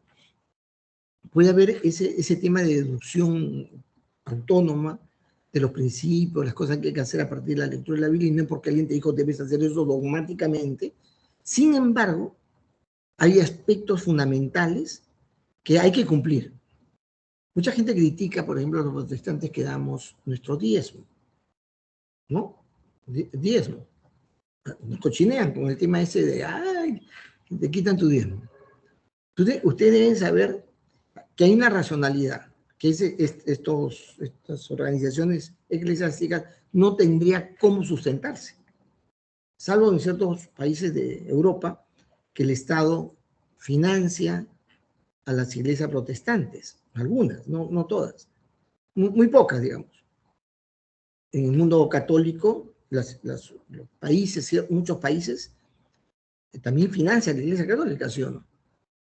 puede haber ese tema de deducción autónoma de los principios, las cosas que hay que hacer a partir de la lectura de la Biblia, y no es porque alguien te dijo debes hacer eso dogmáticamente. Sin embargo, hay aspectos fundamentales que hay que cumplir. Mucha gente critica, por ejemplo, a los protestantes que damos nuestro diezmo, ¿no? Diezmo. Nos cochinean con el tema ese de, ay, te quitan tu diezmo. Ustedes deben saber que hay una racionalidad, que estas organizaciones eclesiásticas no tendrían cómo sustentarse, salvo en ciertos países de Europa que el Estado financia a las iglesias protestantes, algunas, no todas, muy pocas, digamos. En el mundo católico, los países, muchos países, también financian la iglesia católica, ¿sí o no?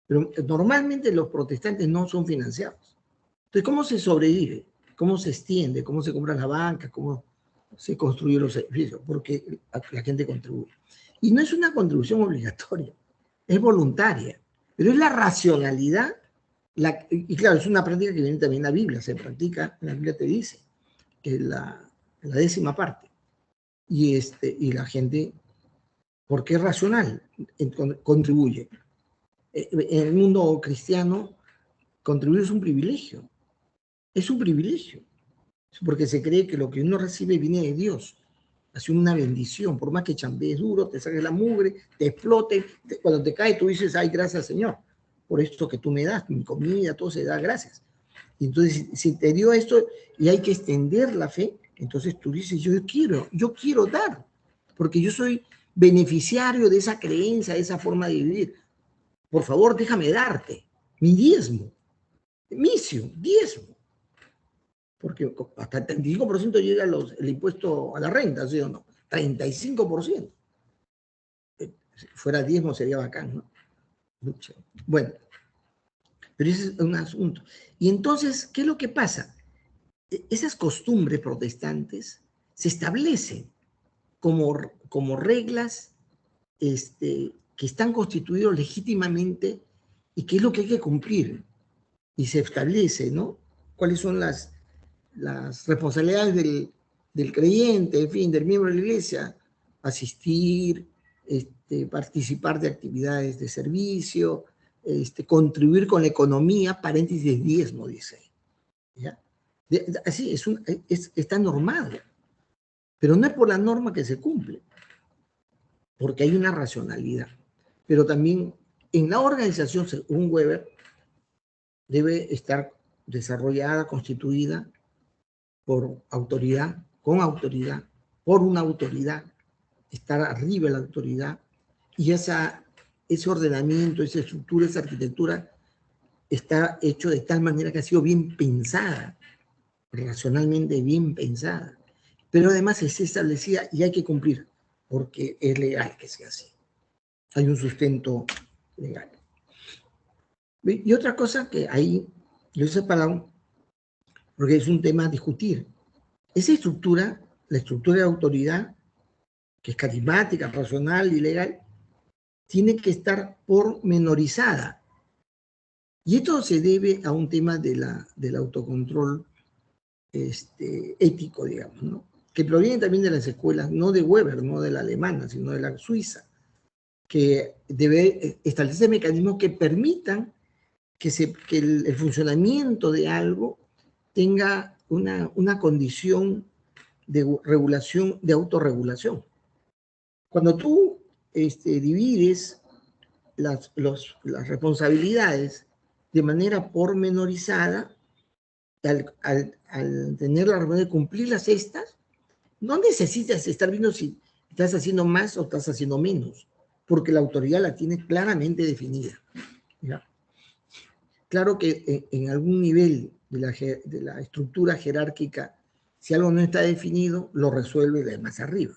Pero normalmente los protestantes no son financiados. Entonces, ¿cómo se sobrevive? ¿Cómo se extiende? ¿Cómo se compran las bancas? ¿Cómo se construyen los edificios? Porque la gente contribuye. Y no es una contribución obligatoria, es voluntaria, pero es la racionalidad. Y claro, es una práctica que viene también en la Biblia, se practica, la Biblia te dice, que es la 10ª parte. Y la gente, porque es racional, contribuye. En el mundo cristiano, contribuir es un privilegio. Es un privilegio. Porque se cree que lo que uno recibe viene de Dios. Hace una bendición. Por más que chambees duro, te saques la mugre, te explote. Cuando te cae, tú dices, ay, gracias, Señor. por esto que tú me das, mi comida, todo se da gracias. Y entonces, si te dio esto y hay que extender la fe, entonces tú dices, yo quiero dar, porque yo soy beneficiario de esa creencia, de esa forma de vivir. Por favor, déjame darte mi diezmo, misio, diezmo. Porque hasta el 35% llega el impuesto a la renta, ¿sí o no? 35%. Si fuera diezmo sería bacán, ¿no? Bueno, pero ese es un asunto. Y entonces, ¿qué es lo que pasa? Esas costumbres protestantes se establecen como reglas que están constituidas legítimamente y que es lo que hay que cumplir. Y se establece, ¿no? ¿Cuáles son las responsabilidades del creyente, en fin, del miembro de la iglesia? Asistir, participar de actividades de servicio, contribuir con la economía, paréntesis, diezmo, dice. ¿Ya? Así, está normado. Pero no es por la norma que se cumple, porque hay una racionalidad. Pero también en la organización, según Weber, debe estar desarrollada, constituida por autoridad, con autoridad, por una autoridad, estar arriba de la autoridad, y ese ordenamiento, esa estructura, esa arquitectura está hecho de tal manera que ha sido bien pensada, racionalmente bien pensada, pero además es establecida y hay que cumplir, porque es legal que sea así. Hay un sustento legal. Y otra cosa que ahí yo he separado, porque es un tema a discutir, esa estructura, la estructura de autoridad, que es carismática, racional y legal, tiene que estar pormenorizada. Y esto se debe a un tema del autocontrol ético, digamos, ¿no? Que proviene también de las escuelas, no de Weber, no de la alemana, sino de la suiza, que debe establecer mecanismos que permitan que el funcionamiento de algo tenga una condición de regulación, de autorregulación. Cuando tú divides las responsabilidades de manera pormenorizada, al tener la responsabilidad de cumplir las estas, no necesitas estar viendo si estás haciendo más o estás haciendo menos, porque la autoridad la tiene claramente definida. ¿Ya? Claro que en algún nivel de la estructura jerárquica, si algo no está definido, lo resuelve de más arriba.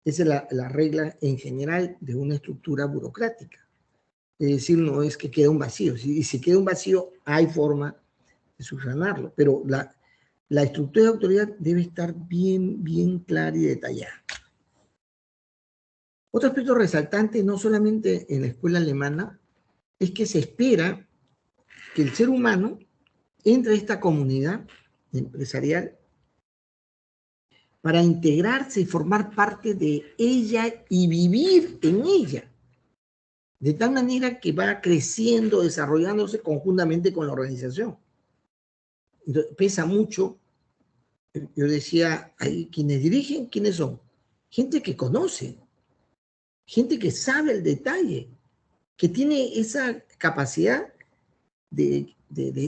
Esa es la regla en general de una estructura burocrática. Es decir, no es que quede un vacío. Si queda un vacío, hay forma de subsanarlo, pero la estructura de autoridad debe estar bien, bien clara y detallada. Otro aspecto resaltante, no solamente en la escuela alemana, es que se espera que el ser humano entre a esta comunidad empresarial para integrarse y formar parte de ella y vivir en ella, de tal manera que va creciendo, desarrollándose conjuntamente con la organización. Entonces, pesa mucho. Yo decía, hay quienes dirigen, ¿quiénes son? Gente que conoce, gente que sabe el detalle, que tiene esa capacidad de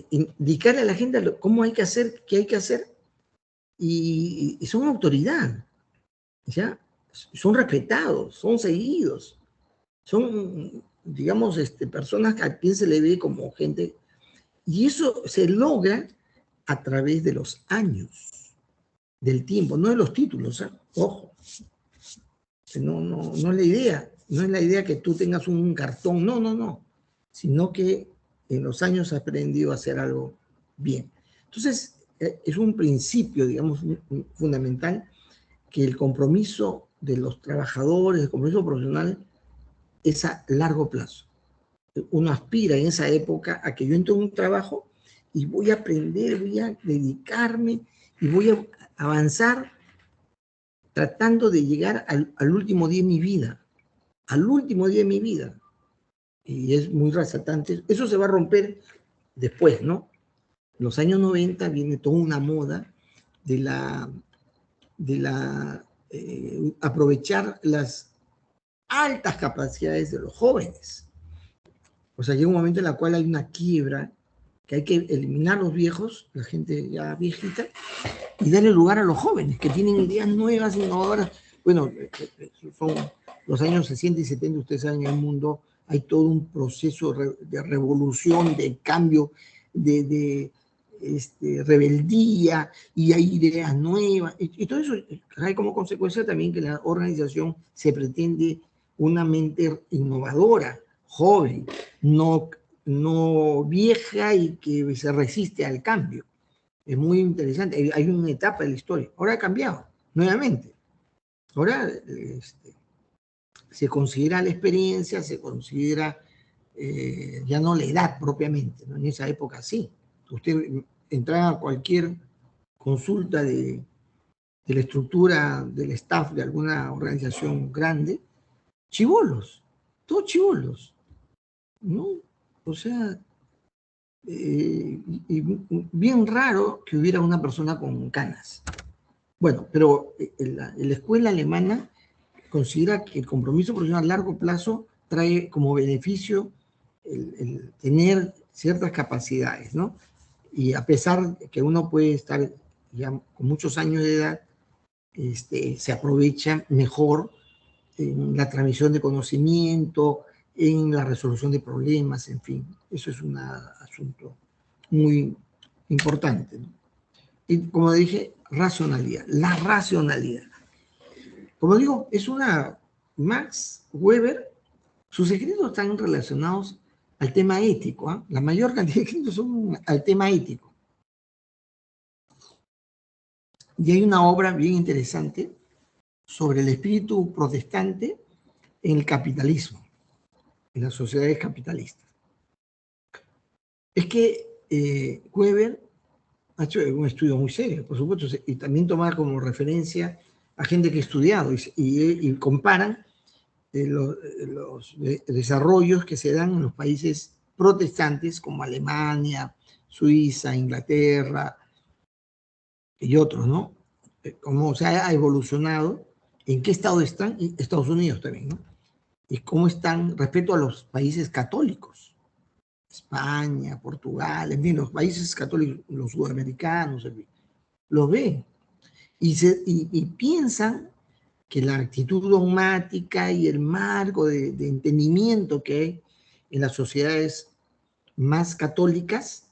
indicarle a la gente cómo hay que hacer, qué hay que hacer, y son autoridad, ¿ya? Son respetados, son seguidos, son, digamos, personas a quien se le ve como gente, y eso se logra a través de los años, del tiempo, no de los títulos, ¿eh? Ojo. No es la idea, no es la idea que tú tengas un cartón, no, sino que en los años has aprendido a hacer algo bien. Entonces, es un principio, digamos, fundamental, que el compromiso de los trabajadores, el compromiso profesional, es a largo plazo. Uno aspira en esa época a que yo entre en un trabajo y voy a aprender, voy a dedicarme y voy a avanzar tratando de llegar al último día de mi vida, al último día de mi vida. Y es muy resaltante. Eso se va a romper después, ¿no? En los años 90 viene toda una moda de aprovechar las altas capacidades de los jóvenes. O sea, llega un momento en el cual hay una quiebra, que hay que eliminar los viejos, la gente ya viejita, y darle lugar a los jóvenes, que tienen ideas nuevas, innovadoras. Bueno, son los años 60 y 70, ustedes saben, en el mundo hay todo un proceso de revolución, de cambio, de rebeldía, y hay ideas nuevas, y todo eso trae como consecuencia también que la organización se pretende una mente innovadora, joven, no vieja y que se resiste al cambio. Es muy interesante. Hay una etapa de la historia. Ahora ha cambiado, nuevamente. Ahora se considera la experiencia, se considera ya no la edad propiamente, ¿no? En esa época sí. Usted entraba a cualquier consulta de la estructura del staff de alguna organización grande, chibolos, todos chibolos, ¿no? O sea, y bien raro que hubiera una persona con canas. Bueno, pero la escuela alemana considera que el compromiso profesional a largo plazo trae como beneficio el tener ciertas capacidades, ¿no? Y a pesar de que uno puede estar ya con muchos años de edad, se aprovecha mejor en la transmisión de conocimiento, en la resolución de problemas, en fin. Eso es un asunto muy importante, ¿no? Y como dije, racionalidad, la racionalidad. Como digo, es una Max Weber, sus escritos están relacionados al tema ético, ¿eh? La mayor cantidad de escritos son al tema ético. Y hay una obra bien interesante sobre el espíritu protestante en el capitalismo, en las sociedades capitalistas. Es que Weber ha hecho un estudio muy serio, por supuesto, y también toma como referencia a gente que ha estudiado y comparan los desarrollos que se dan en los países protestantes como Alemania, Suiza, Inglaterra y otros, ¿no? Cómo se ha evolucionado, en qué estado están, y Estados Unidos también, ¿no? Y cómo están respecto a los países católicos, España, Portugal, en fin, los países católicos, los sudamericanos, en fin, los ven y piensan que la actitud dogmática y el marco de entendimiento que hay en las sociedades más católicas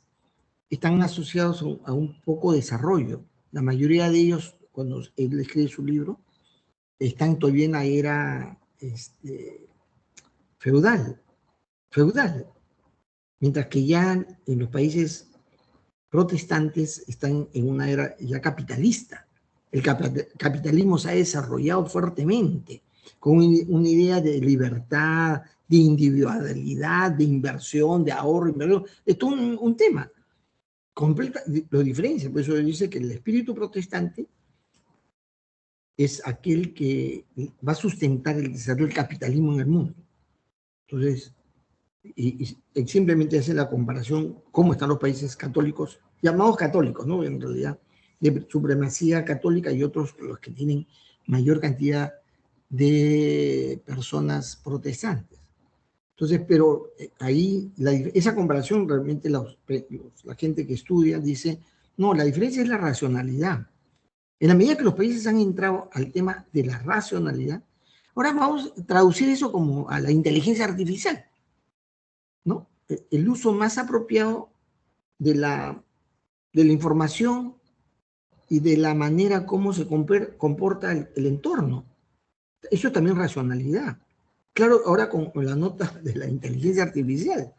están asociados a un poco desarrollo. La mayoría de ellos, cuando él escribe su libro, están todavía en la era feudal, mientras que ya en los países protestantes están en una era ya capitalista. El capitalismo se ha desarrollado fuertemente con una idea de libertad, de individualidad, de inversión, de ahorro, inversión. Esto es un tema. Lo diferencia, por eso dice que el espíritu protestante es aquel que va a sustentar el desarrollo del capitalismo en el mundo. Entonces, y simplemente hace la comparación cómo están los países católicos, llamados católicos, ¿no? En realidad, de supremacía católica, y otros los que tienen mayor cantidad de personas protestantes. Entonces, pero ahí esa comparación realmente la gente que estudia dice, no, la diferencia es la racionalidad. En la medida que los países han entrado al tema de la racionalidad, ahora vamos a traducir eso como a la inteligencia artificial, ¿no? El uso más apropiado de la información y de la manera como se comporta el entorno. Eso es también racionalidad. Claro, ahora con la nota de la inteligencia artificial,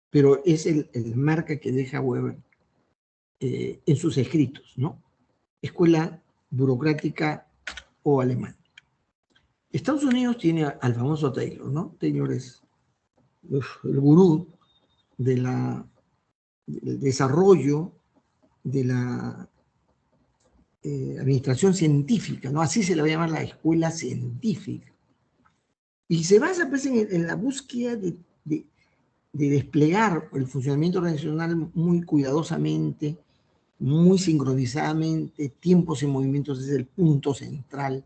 pero es el marca que deja Weber en sus escritos, ¿no? Escuela burocrática o alemana. Estados Unidos tiene al famoso Taylor, ¿no? Taylor es el gurú del desarrollo de la administración científica, ¿no? Así se le va a llamar la escuela científica. Y se basa pues en la búsqueda de desplegar el funcionamiento organizacional muy cuidadosamente, muy sincronizadamente, tiempos y movimientos desde el punto central,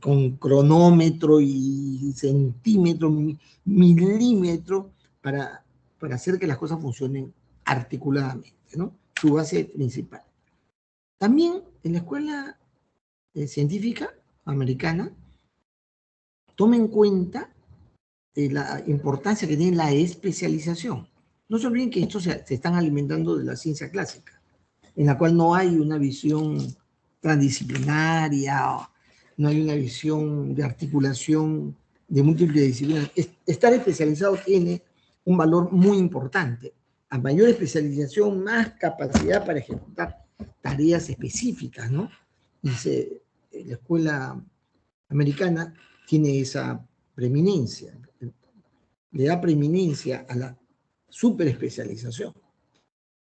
con cronómetro y centímetro, milímetro, para hacer que las cosas funcionen articuladamente, ¿no? Su base principal. También en la escuela científica americana toma en cuenta la importancia que tiene la especialización. No se olviden que estos se están alimentando de la ciencia clásica, en la cual no hay una visión transdisciplinaria, no hay una visión de articulación de múltiples disciplinas. Estar especializado tiene un valor muy importante. A mayor especialización, más capacidad para ejecutar tareas específicas, ¿no? Dice, la escuela americana tiene esa preeminencia, le da preeminencia a la superespecialización.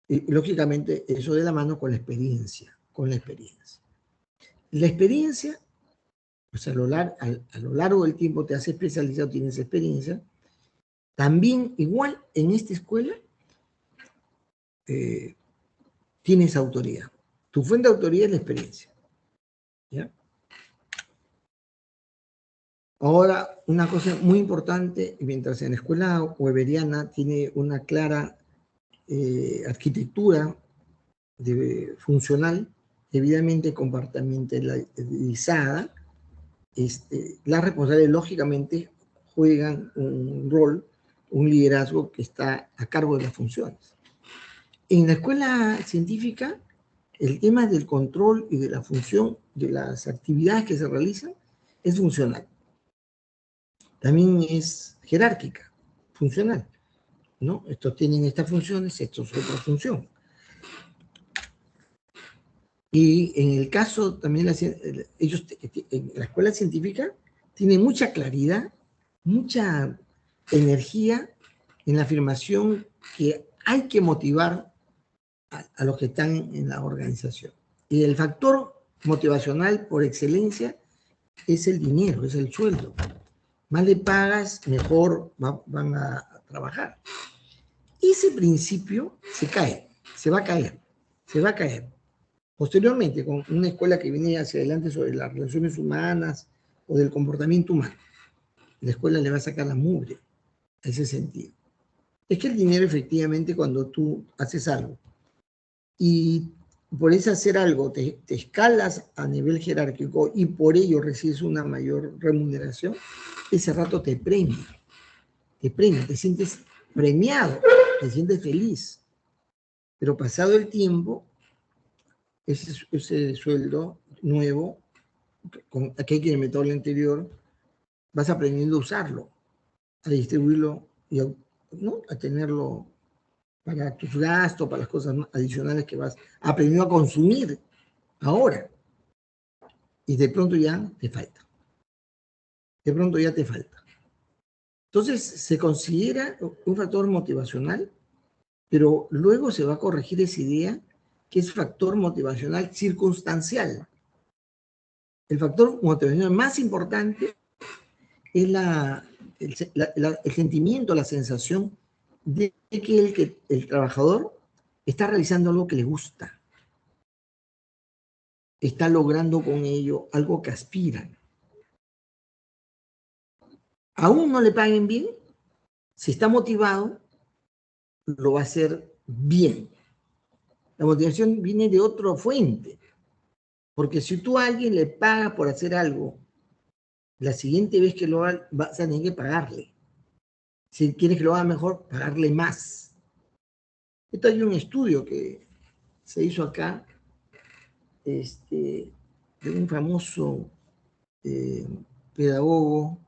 Y, lógicamente, eso de la mano con la experiencia, La experiencia, pues a lo largo del tiempo te hace especializado, tienes experiencia. También, igual, en esta escuela, tienes autoridad. Tu fuente de autoridad es la experiencia. ¿Ya? Ahora, una cosa muy importante, mientras en la escuela weberiana tiene una clara arquitectura funcional, debidamente compartimentalizada, las responsables lógicamente juegan un rol, un liderazgo que está a cargo de las funciones. En la escuela científica, el tema del control y de la función de las actividades que se realizan es funcional. También es jerárquica, funcional, ¿no? Estos tienen estas funciones, estos otra función. Y en el caso también, ellos en la escuela científica tienen mucha claridad, mucha energía en la afirmación que hay que motivar a los que están en la organización. Y el factor motivacional por excelencia es el dinero, es el sueldo. Más le pagas, mejor van a trabajar. Ese principio se va a caer. Posteriormente, con una escuela que viene hacia adelante sobre las relaciones humanas o del comportamiento humano, la escuela le va a sacar la mugre a ese sentido. Es que el dinero, efectivamente, cuando tú haces algo y por eso hacer algo te escalas a nivel jerárquico y por ello recibes una mayor remuneración, ese rato te premia, te sientes premiado, te sientes feliz. Pero pasado el tiempo, ese sueldo nuevo, con aquel que inventó el anterior, vas aprendiendo a usarlo, a distribuirlo y ¿no? A tenerlo para tus gastos, para las cosas adicionales que vas aprendiendo a consumir ahora. Y de pronto ya te falta. Entonces se considera un factor motivacional, pero luego se va a corregir esa idea que es factor motivacional circunstancial. El factor motivacional más importante es el sentimiento, la sensación de que el trabajador está realizando algo que le gusta, está logrando con ello algo que aspiran. Aún no le paguen bien, si está motivado, lo va a hacer bien. La motivación viene de otra fuente, porque si tú a alguien le pagas por hacer algo, la siguiente vez que lo haga, vas a tener que pagarle. Si quieres que lo haga mejor, pagarle más. Esto hay un estudio que se hizo acá, de un famoso pedagogo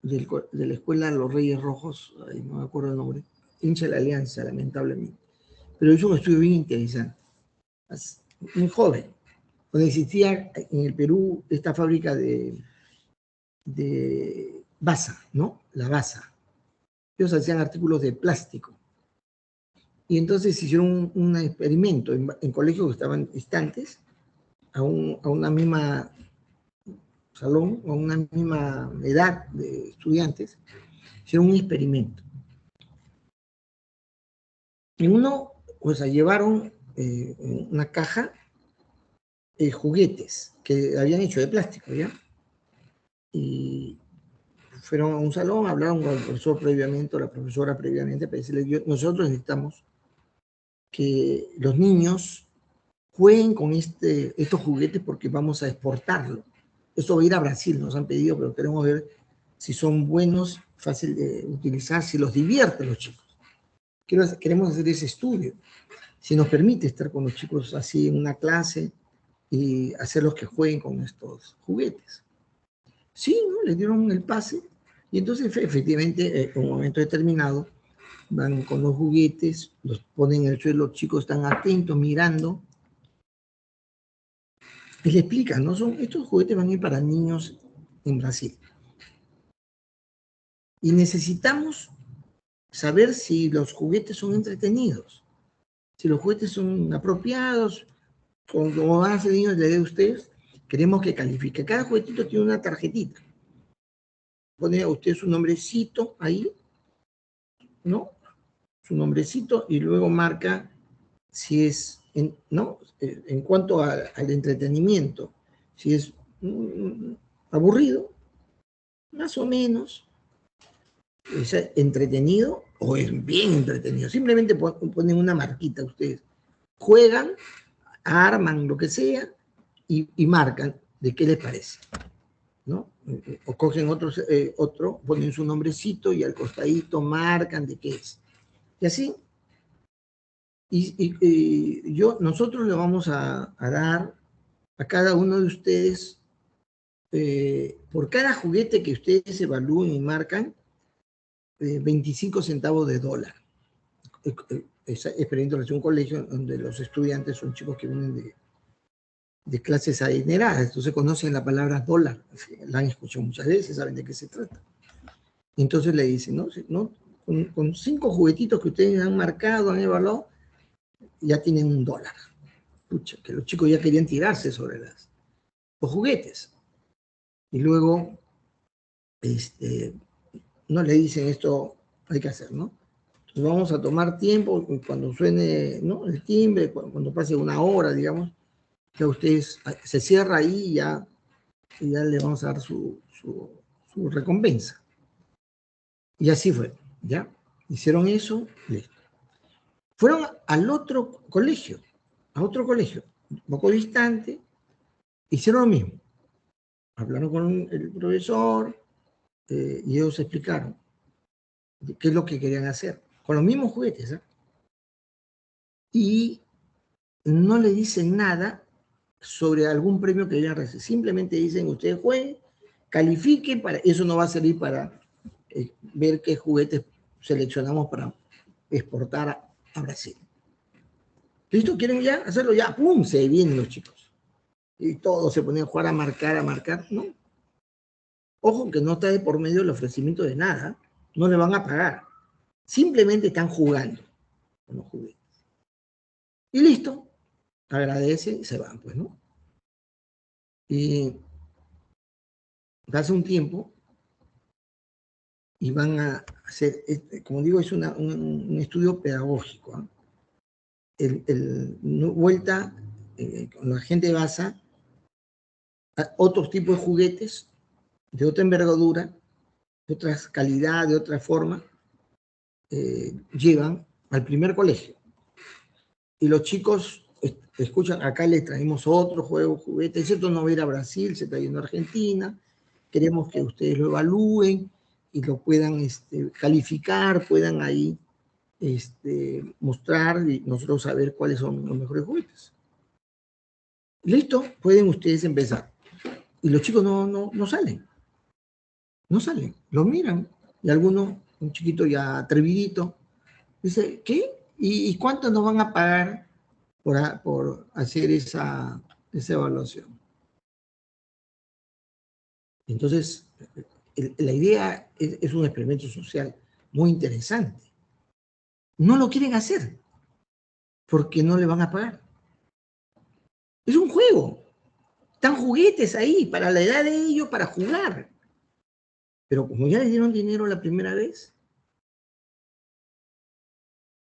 de la escuela Los Reyes Rojos, no me acuerdo el nombre, hincha de la Alianza, lamentablemente. Pero hizo un estudio bien interesante. Muy joven, donde existía en el Perú esta fábrica de Basa, ¿no? La Basa. Ellos hacían artículos de plástico. Y entonces hicieron un experimento en colegios que estaban distantes, a una misma salón, a una misma edad de estudiantes, hicieron un experimento. En uno, llevaron una caja juguetes que habían hecho de plástico, ¿ya? Y fueron a un salón, hablaron con el profesor previamente, o la profesora previamente, para decirle, nosotros necesitamos que los niños jueguen con estos juguetes porque vamos a exportarlo. Esto va a ir a Brasil, nos han pedido, pero queremos ver si son buenos, fácil de utilizar, si los divierten los chicos. Queremos hacer ese estudio, si nos permite estar con los chicos así en una clase y hacerlos que jueguen con estos juguetes. Sí, ¿no? Les dieron el pase y entonces efectivamente en un momento determinado van con los juguetes, los ponen en el suelo, los chicos están atentos, mirando, y le explican, ¿no? Estos juguetes van a ir para niños en Brasil. Y necesitamos saber si los juguetes son entretenidos, si los juguetes son apropiados, como van a ser niños de ustedes, queremos que califique. Cada juguetito tiene una tarjetita. Pone a usted su nombrecito ahí, ¿no? Su nombrecito y luego marca si es, ¿no? En cuanto al entretenimiento, si es aburrido, más o menos, es entretenido o es bien entretenido. Simplemente ponen una marquita ustedes. Juegan, arman lo que sea y marcan de qué les parece, ¿no? O cogen otro, ponen su nombrecito y al costadito marcan de qué es. Y así. Nosotros le vamos a dar a cada uno de ustedes, por cada juguete que ustedes evalúen y marcan, 25 centavos de dólar. Esa experiencia es un colegio donde los estudiantes son chicos que vienen de clases adineradas, entonces conocen la palabra dólar, la han escuchado muchas veces, saben de qué se trata. Entonces le dicen, ¿no? Con 5 juguetitos que ustedes han marcado, han evaluado, ya tienen $1. Pucha, que los chicos ya querían tirarse sobre los juguetes. Y luego, no le dicen esto hay que hacer, ¿no? Entonces vamos a tomar tiempo, cuando suene, ¿no?, el timbre, cuando pase 1 hora, digamos, ya ustedes, se cierra ahí y ya le vamos a dar su recompensa. Y así fue, ¿ya? Hicieron eso, listo. Fueron al otro colegio, un poco distante, hicieron lo mismo. Hablaron con el profesor y ellos explicaron qué es lo que querían hacer, con los mismos juguetes, ¿eh? Y no le dicen nada sobre algún premio que hayan recibido. Simplemente dicen, ustedes jueguen, califiquen, eso no va a servir para ver qué juguetes seleccionamos para exportar a Brasil. ¿Listo? ¿Quieren ya hacerlo? Ya, ¡pum!, se vienen los chicos. Y todos se ponen a jugar, a marcar, ¿no? Ojo que no está de por medio el ofrecimiento de nada, no le van a pagar. Simplemente están jugando con los juguetes. Y listo, agradecen y se van, pues, ¿no? Y pasa un tiempo y van a hacer, como digo, es un estudio pedagógico, ¿eh? Vuelta con la gente basa a otros tipos de juguetes de otra envergadura, de otra calidad, de otra forma, llevan al primer colegio. Y los chicos escuchan, acá les traemos otro juguete, esto no va a ir a Brasil, se está yendo a Argentina, queremos que ustedes lo evalúen y lo puedan calificar, puedan ahí mostrar y nosotros saber cuáles son los mejores juguetes. Listo, pueden ustedes empezar. Y los chicos no salen. No salen, los miran. Y alguno, un chiquito ya atrevidito, dice, ¿qué? ¿Y cuánto nos van a pagar por hacer esa evaluación? Entonces, la idea es un experimento social muy interesante. No lo quieren hacer porque no le van a pagar. Es un juego. Están juguetes ahí para la edad de ellos, para jugar. Pero como ya les dieron dinero la primera vez,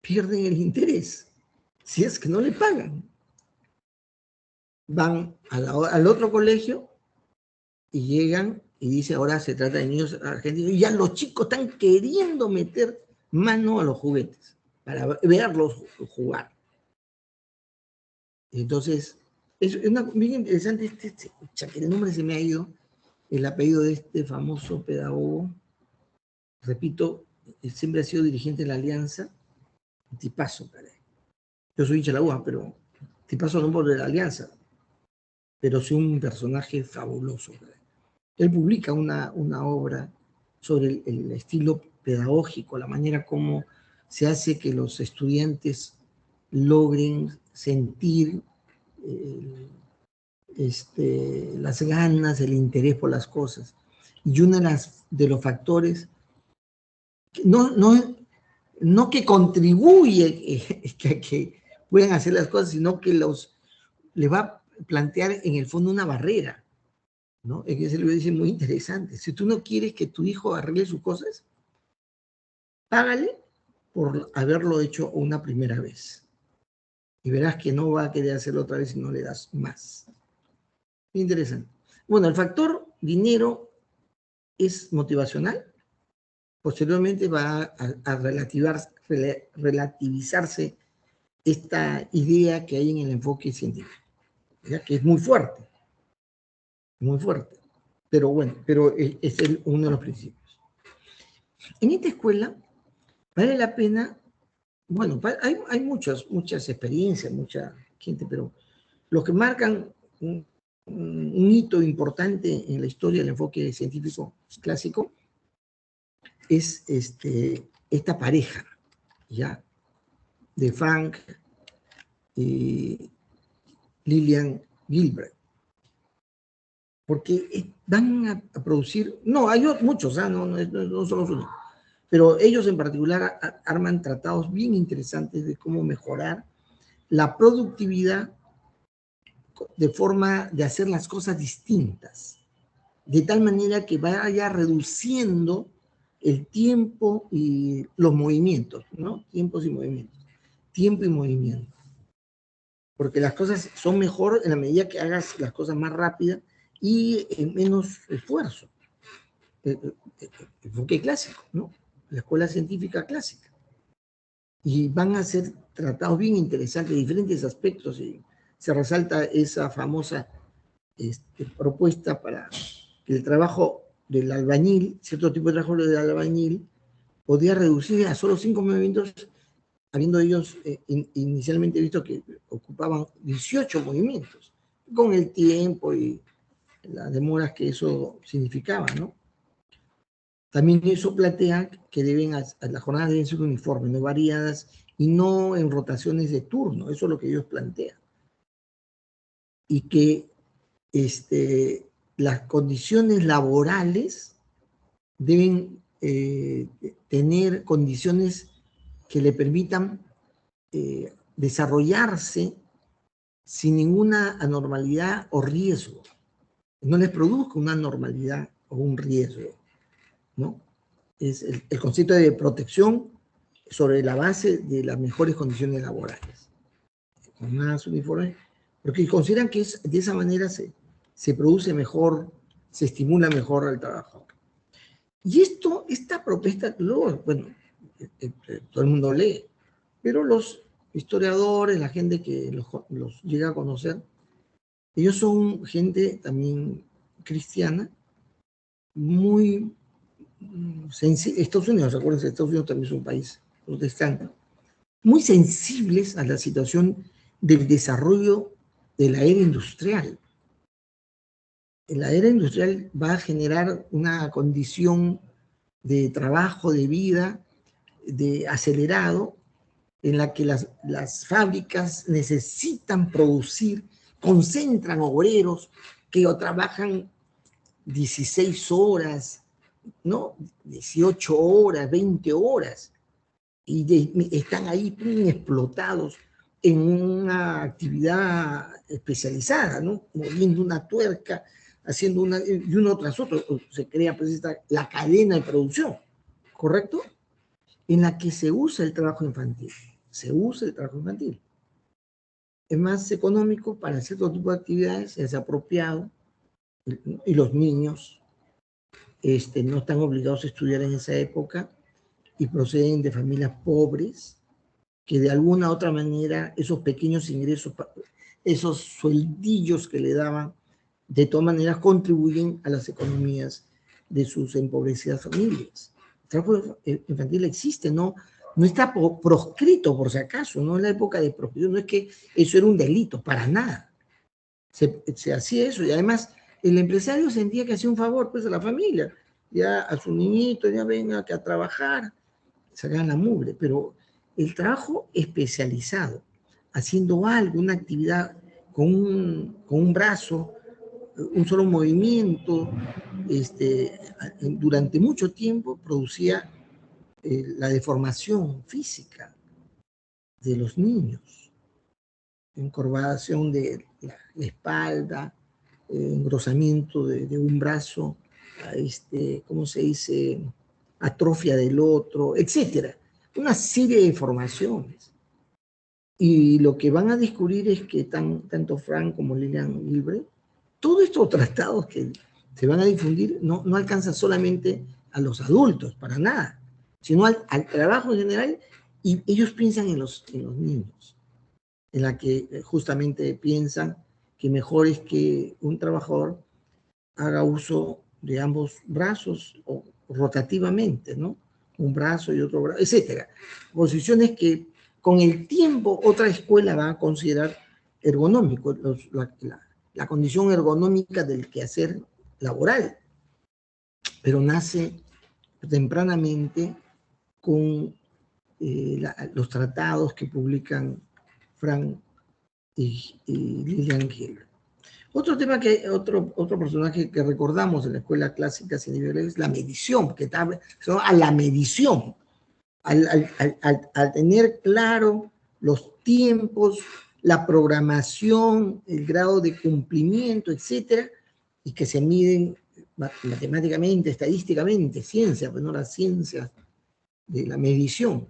pierden el interés si es que no le pagan. van al otro colegio y llegan y dice, ahora se trata de niños argentinos, y ya los chicos están queriendo meter mano a los juguetes para verlos jugar. Entonces, es bien interesante, que el nombre se me ha ido, el apellido de este famoso pedagogo, repito, siempre ha sido dirigente de la Alianza, tipazo, caray. Yo soy hincha de la UA, pero tipazo no por la Alianza, pero sí un personaje fabuloso, caray. Él publica una obra sobre el estilo pedagógico, la manera como se hace que los estudiantes logren sentir las ganas, el interés por las cosas. Y uno de los factores, no que contribuye que puedan hacer las cosas, sino que les va a plantear en el fondo una barrera, ¿no? Es que se le dice muy interesante. Si tú no quieres que tu hijo arregle sus cosas, págale por haberlo hecho una primera vez. Y verás que no va a querer hacerlo otra vez si no le das más. Interesante. Bueno, el factor dinero es motivacional. Posteriormente va a relativizarse esta idea que hay en el enfoque científico, ¿ya? Que es muy fuerte, pero bueno, pero es uno de los principios. En esta escuela vale la pena, bueno, hay muchas experiencias, mucha gente, pero los que marcan un hito importante en la historia del enfoque científico clásico es esta pareja, ¿ya? De Frank y Lillian Gilbert. Porque van a producir, no, hay muchos, no solo uno, pero ellos en particular arman tratados bien interesantes de cómo mejorar la productividad de forma de hacer las cosas distintas, de tal manera que vaya reduciendo el tiempo y los movimientos, ¿no? Tiempos y movimientos. Tiempo y movimiento. Porque las cosas son mejor en la medida que hagas las cosas más rápidas y en menos esfuerzo. Enfoque clásico, ¿no? La escuela científica clásica. Y van a ser tratados bien interesantes, diferentes aspectos, y se resalta esa famosa propuesta para que el trabajo del albañil, cierto tipo de trabajo del albañil, podía reducir a solo 5 movimientos, habiendo ellos inicialmente visto que ocupaban 18 movimientos, con el tiempo y las demoras que eso significaba, ¿no? También eso plantea que las jornadas deben ser uniformes, no variadas, y no en rotaciones de turno, eso es lo que ellos plantean. Y que las condiciones laborales deben tener condiciones que le permitan desarrollarse sin ninguna anormalidad o riesgo. No les produzca una anormalidad o un riesgo, ¿no? Es el concepto de protección sobre la base de las mejores condiciones laborales. Jornadas uniformes, porque consideran que de esa manera se produce mejor, se estimula mejor el trabajo. Y esta propuesta, luego, bueno, todo el mundo lee, pero los historiadores, la gente que los llega a conocer, ellos son gente también cristiana, muy sensible. Estados Unidos, acuérdense, Estados Unidos también es un país protestante, muy sensibles a la situación del desarrollo de la era industrial. La era industrial va a generar una condición de trabajo, de vida, de acelerado, en la que las fábricas necesitan producir, concentran obreros que trabajan 16 horas, ¿no? 18 horas, 20 horas, y están ahí explotados en una actividad especializada, ¿no? Moviendo una tuerca, haciendo y uno tras otro, se crea pues la cadena de producción, ¿correcto? En la que se usa el trabajo infantil. es más económico para cierto tipo de actividades, es apropiado, y los niños no están obligados a estudiar en esa época y proceden de familias pobres, que de alguna u otra manera esos pequeños ingresos, esos sueldillos que le daban, de todas maneras contribuyen a las economías de sus empobrecidas familias. El trabajo infantil existe, no está proscrito por si acaso, no en la época de proscripción, no es que eso era un delito, para nada. Se hacía eso, y además el empresario sentía que hacía un favor pues a la familia, ya a su niñito, ya venga que a trabajar, sacaban la mugre, pero el trabajo especializado, haciendo algo, una actividad con un brazo, un solo movimiento, durante mucho tiempo producía la deformación física de los niños, encorvación de la espalda, engrosamiento de un brazo, ¿cómo se dice? Atrofia del otro, etcétera. Una serie de deformaciones. Y lo que van a descubrir es que tanto Frank como Lillian Gilbreth, todos estos tratados que se van a difundir no alcanzan solamente a los adultos, para nada, sino al trabajo en general, y ellos piensan en los niños, en la que justamente piensan que mejor es que un trabajador haga uso de ambos brazos o rotativamente, ¿no? Un brazo y otro brazo, etcétera. Posiciones que con el tiempo otra escuela va a considerar ergonómico, la condición ergonómica del quehacer laboral, pero nace tempranamente con los tratados que publican Frank y Lillian Gilbreth. Otro tema otro personaje que recordamos en la escuela clásica sin niveles es la medición, que está a la medición, al tener claro los tiempos, la programación, el grado de cumplimiento, etcétera, y que se miden matemáticamente, estadísticamente, ciencia, pues no la ciencia de la medición.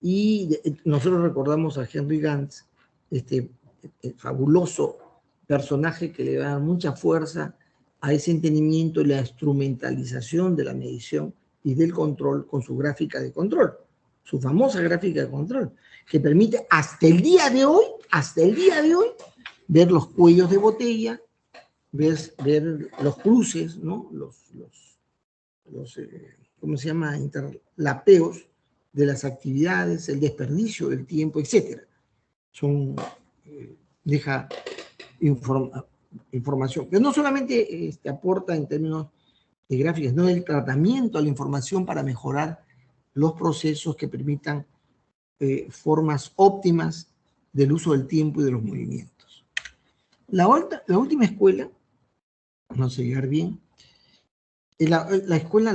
Y nosotros recordamos a Henry Gantz, el fabuloso personaje que le da mucha fuerza a ese entendimiento y la instrumentalización de la medición y del control con su gráfica de control, su famosa gráfica de control, que permite hasta el día de hoy, ver los cuellos de botella, ver los cruces, ¿no? ¿Cómo se llama? Interlapeos de las actividades, el desperdicio del tiempo, etc. Deja información, pero no solamente aporta en términos de gráficas, no el tratamiento a la información para mejorar los procesos que permitan formas óptimas del uso del tiempo y de los movimientos. La última escuela, no sé llegar bien, la otra escuela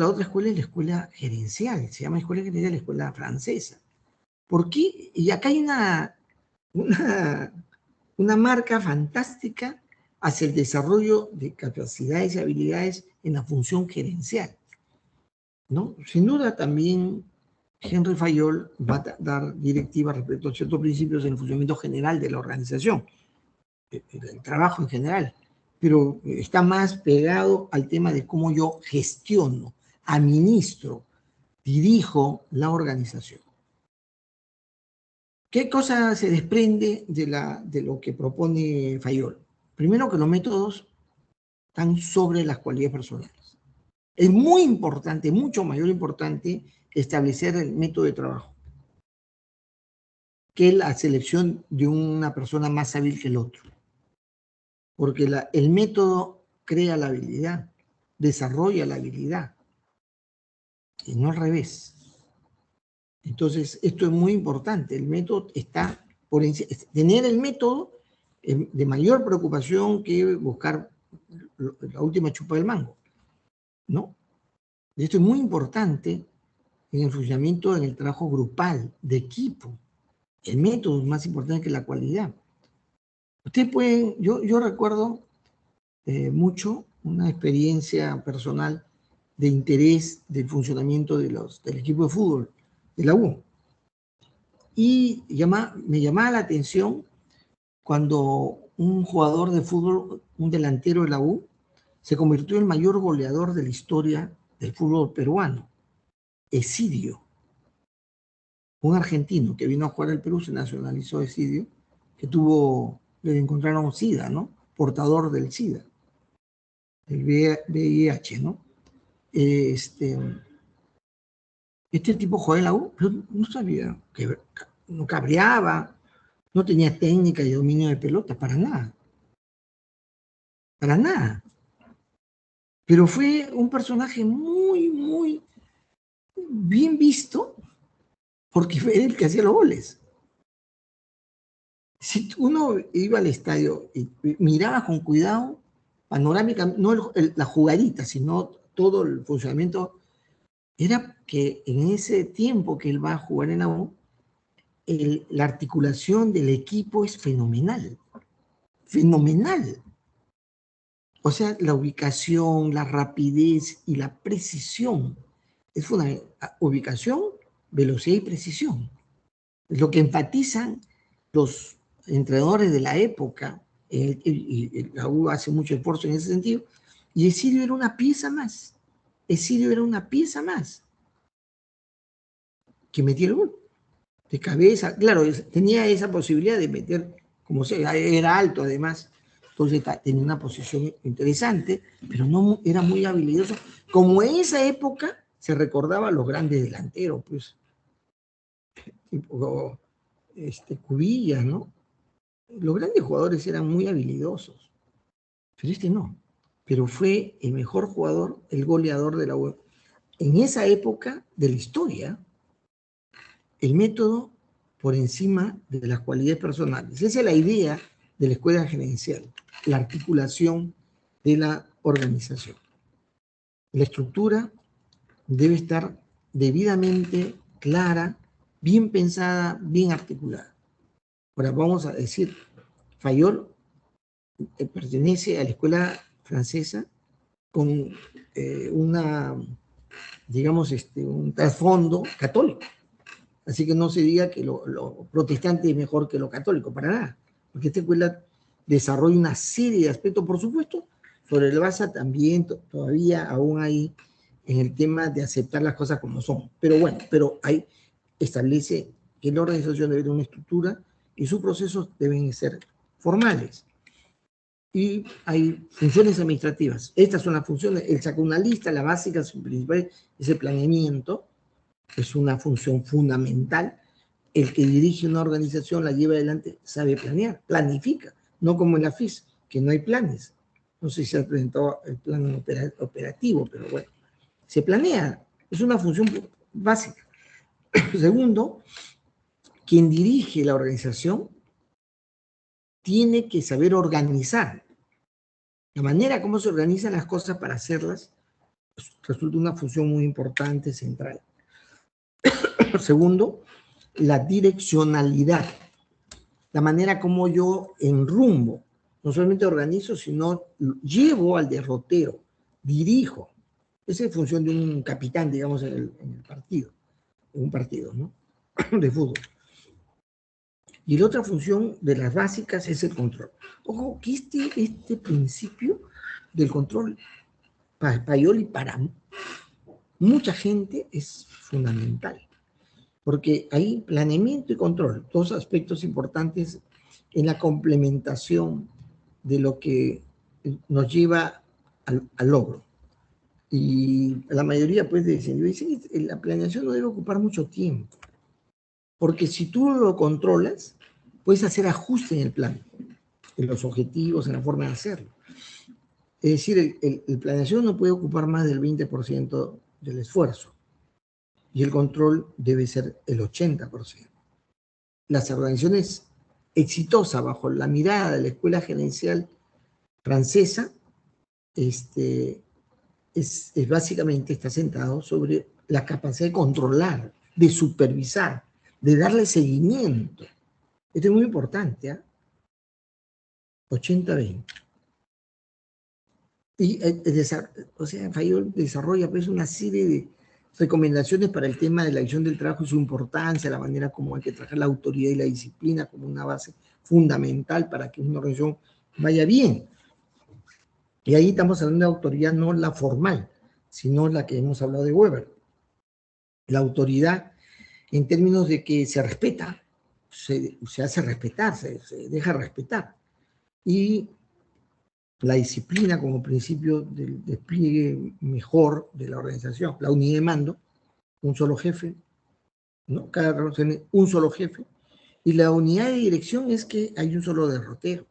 es la escuela gerencial, se llama escuela gerencial, la escuela francesa. ¿Por qué? Y acá hay una marca fantástica hacia el desarrollo de capacidades y habilidades en la función gerencial, ¿no? Sin duda también Henry Fayol va a dar directivas respecto a ciertos principios en el funcionamiento general de la organización, el trabajo en general, pero está más pegado al tema de cómo yo gestiono, administro, dirijo la organización. ¿Qué cosa se desprende de lo que propone Fayol? Primero, que los métodos están sobre las cualidades personales. Es muy importante, mucho mayor importante, establecer el método de trabajo que la selección de una persona más hábil que el otro. Porque el método crea la habilidad, desarrolla la habilidad, y no al revés. Entonces, esto es muy importante. El método está por encima. Tener el método de mayor preocupación que buscar la última chupa del mango, ¿no? Esto es muy importante en el funcionamiento, en el trabajo grupal, de equipo. El método es más importante que la cualidad. Ustedes pueden, yo recuerdo mucho una experiencia personal de interés del funcionamiento del equipo de fútbol de la U. Y me llamaba la atención cuando un jugador de fútbol, un delantero de la U, se convirtió en el mayor goleador de la historia del fútbol peruano, Esidio. Un argentino que vino a jugar al Perú, se nacionalizó Esidio, que le encontraron SIDA, ¿no? Portador del SIDA, el VIH, ¿no? Este tipo jugaba en la U, pero no sabía, que no cabreaba, no tenía técnica y dominio de pelota, para nada. Para nada. Pero fue un personaje muy, muy bien visto porque fue el que hacía los goles. Si uno iba al estadio y miraba con cuidado, panorámica, no la jugadita, sino todo el funcionamiento, era que en ese tiempo que él va a jugar en la U, la articulación del equipo es fenomenal. Fenomenal. O sea, la ubicación, la rapidez y la precisión. Es fundamental. Ubicación, velocidad y precisión. Es lo que enfatizan los entrenadores de la época, y la U hace mucho esfuerzo en ese sentido, y Esidio era una pieza más. Esidio era una pieza más que metía el gol de cabeza. Claro, tenía esa posibilidad de meter, como sea, era alto además, entonces tenía una posición interesante, pero no era muy habilidoso. Como en esa época se recordaba a los grandes delanteros, pues, tipo Cubillas, ¿no? Los grandes jugadores eran muy habilidosos, pero este no. Pero fue el mejor jugador, el goleador de la U. En esa época de la historia, el método por encima de las cualidades personales. Esa es la idea de la escuela gerencial, la articulación de la organización. La estructura debe estar debidamente clara, bien pensada, bien articulada. Ahora vamos a decir, Fayol pertenece a la escuela francesa con digamos, un trasfondo católico. Así que no se diga que lo protestante es mejor que lo católico, para nada. Porque esta escuela desarrolla una serie de aspectos, por supuesto, sobre el basa también todavía aún hay en el tema de aceptar las cosas como son. Pero bueno, pero ahí establece que la organización debe tener una estructura y sus procesos deben ser formales. Y hay funciones administrativas. Estas son las funciones. Él saca una lista, la básica, su principal es el planeamiento. Es una función fundamental. El que dirige una organización, la lleva adelante, sabe planear, planifica, no como en la FIS, que no hay planes. No sé si se ha presentado el plan operativo, pero bueno, se planea, es una función básica. Segundo, quien dirige la organización tiene que saber organizar. La manera como se organizan las cosas para hacerlas resulta una función muy importante, central. Segundo, la direccionalidad, la manera como yo enrumbo, no solamente organizo, sino llevo al derrotero, dirijo. Esa es función de un capitán, digamos, en el partido, en un partido, ¿no? De fútbol. Y la otra función de las básicas es el control. Ojo, que este principio del control para Fayol y para mucha gente es fundamental. Porque hay planeamiento y control, dos aspectos importantes en la complementación de lo que nos lleva al logro. Y la mayoría pues dicen, la planeación no debe ocupar mucho tiempo, porque si tú lo controlas, puedes hacer ajustes en el plan, en los objetivos, en la forma de hacerlo. Es decir, el planeación no puede ocupar más del 20% del esfuerzo, y el control debe ser el 80%. Las organizaciones exitosas bajo la mirada de la escuela gerencial francesa básicamente está sentado sobre la capacidad de controlar, de supervisar, de darle seguimiento. Esto es muy importante, ¿eh? 80-20. Y Fayol desarrolla pues una serie de recomendaciones para el tema de la visión del trabajo y su importancia, la manera como hay que trabajar la autoridad y la disciplina como una base fundamental para que una organización vaya bien. Y ahí estamos hablando de autoridad no la formal, sino la que hemos hablado de Weber. La autoridad en términos de que se respeta, se hace respetar, se deja respetar. Y la disciplina como principio del despliegue mejor de la organización. La unidad de mando, un solo jefe, ¿no? Cada rol tiene un solo jefe. Y la unidad de dirección es que hay un solo derrotero.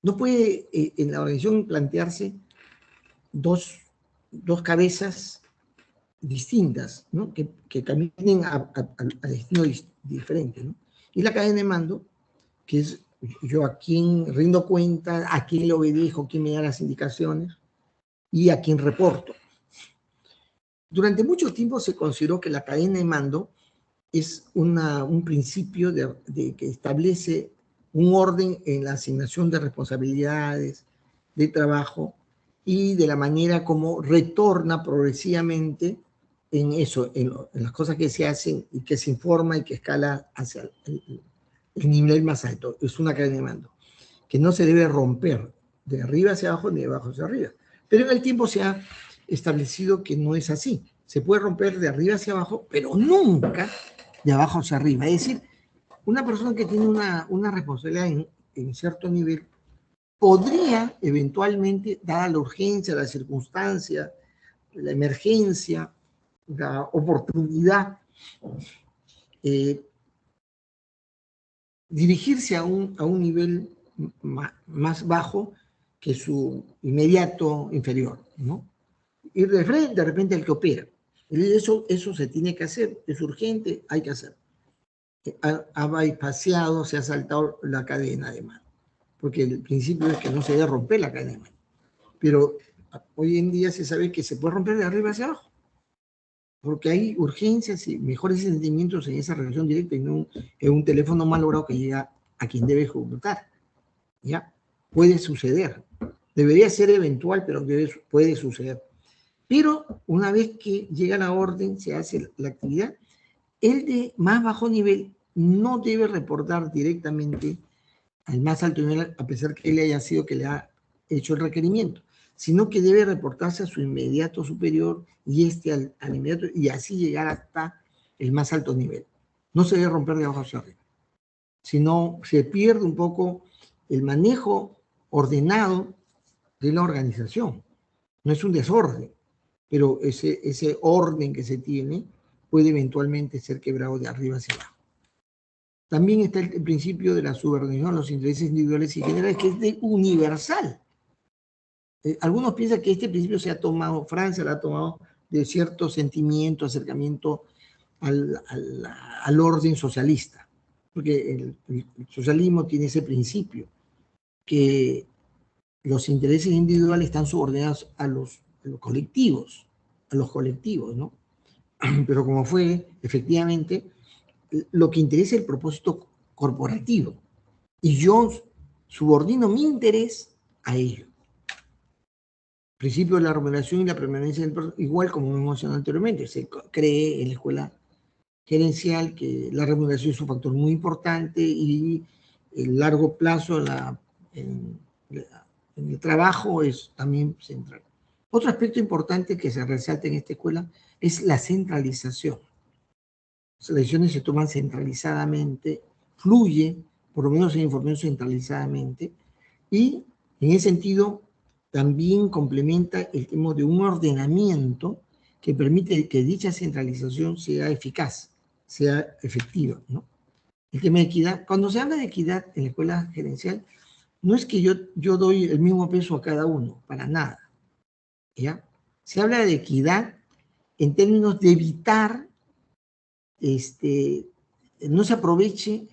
No puede en la organización plantearse dos cabezas distintas, ¿no? que caminen a destinos diferentes, ¿no? Y la cadena de mando, que es yo a quién rindo cuenta, a quién le obedezco, quién me da las indicaciones y a quién reporto. Durante mucho tiempo se consideró que la cadena de mando es un principio que establece un orden en la asignación de responsabilidades, de trabajo y de la manera como retorna progresivamente en eso, en las cosas que se hacen y que se informa y que escala hacia el nivel más alto. Es una cadena de mando que no se debe romper de arriba hacia abajo ni de abajo hacia arriba. Pero en el tiempo se ha establecido que no es así. Se puede romper de arriba hacia abajo, pero nunca de abajo hacia arriba. Es decir, una persona que tiene una responsabilidad en cierto nivel podría eventualmente, dada la urgencia, la circunstancia, la emergencia, la oportunidad, dirigirse a un nivel más bajo que su inmediato inferior, ¿no? Ir de frente, de repente, al que opera. Eso se tiene que hacer, es urgente, hay que hacer. Ha bypaseado, se ha saltado la cadena de mando, porque el principio es que no se debe romper la cadena de mando. Pero hoy en día se sabe que se puede romper de arriba hacia abajo, porque hay urgencias y mejores sentimientos en esa relación directa y no en un teléfono mal logrado que llega a quien debe ejecutar. ¿Ya? Puede suceder. Debería ser eventual, pero puede suceder. Pero una vez que llega la orden, se hace la actividad, el de más bajo nivel no debe reportar directamente al más alto nivel, a pesar que él haya sido que le ha hecho el requerimiento, sino que debe reportarse a su inmediato superior y al inmediato, y así llegar hasta el más alto nivel. No se debe romper de abajo hacia arriba, sino se pierde un poco el manejo ordenado de la organización. No es un desorden, pero ese orden que se tiene puede eventualmente ser quebrado de arriba hacia abajo. También está el principio de la subordinación a los intereses individuales y generales, que es universal. Algunos piensan que este principio se ha tomado, Francia lo ha tomado de cierto sentimiento, acercamiento al orden socialista, porque el socialismo tiene ese principio, que los intereses individuales están subordinados a los colectivos, ¿no? Pero como fue, efectivamente, lo que interesa es el propósito corporativo. Y yo subordino mi interés a ello. Principio de la remuneración y la permanencia del personal, igual como hemos mencionado anteriormente, se cree en la escuela gerencial que la remuneración es un factor muy importante y el largo plazo en el trabajo es también central. Otro aspecto importante que se resalta en esta escuela es la centralización. Las decisiones se toman centralizadamente, fluye, por lo menos en información centralizadamente, y en ese sentido también complementa el tema de un ordenamiento que permite que dicha centralización sea eficaz, sea efectiva, ¿no? El tema de equidad, cuando se habla de equidad en la escuela gerencial, no es que yo doy el mismo peso a cada uno, para nada, ¿ya? Se habla de equidad en términos de evitar no se aproveche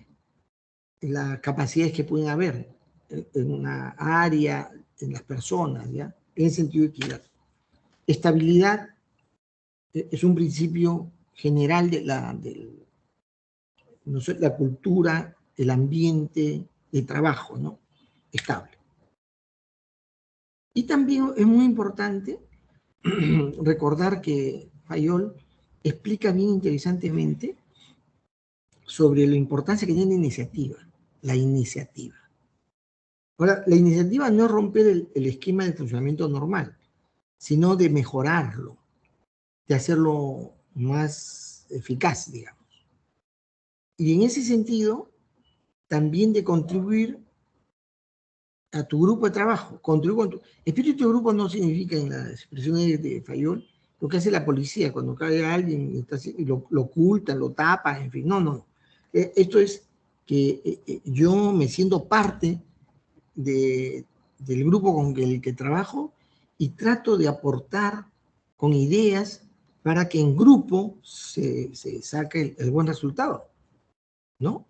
las capacidades que pueden haber en una área, en las personas, ¿ya? En sentido de equidad. Estabilidad es un principio general de la cultura, el ambiente de trabajo, ¿no? Estable. Y también es muy importante recordar que Fayol explica bien interesantemente sobre la importancia que tiene la iniciativa. La iniciativa. Ahora, la iniciativa no es romper el esquema de funcionamiento normal, sino de mejorarlo, de hacerlo más eficaz, digamos. Y en ese sentido, también de contribuir a tu grupo de trabajo. Contribuir con tu... Espíritu de grupo no significa en las expresiones de Fayol lo que hace la policía cuando cae alguien y lo ocultan, lo tapan, en fin. No, no. Esto es que yo me siento parte del grupo con el que trabajo y trato de aportar con ideas para que en grupo se saque el buen resultado, ¿no?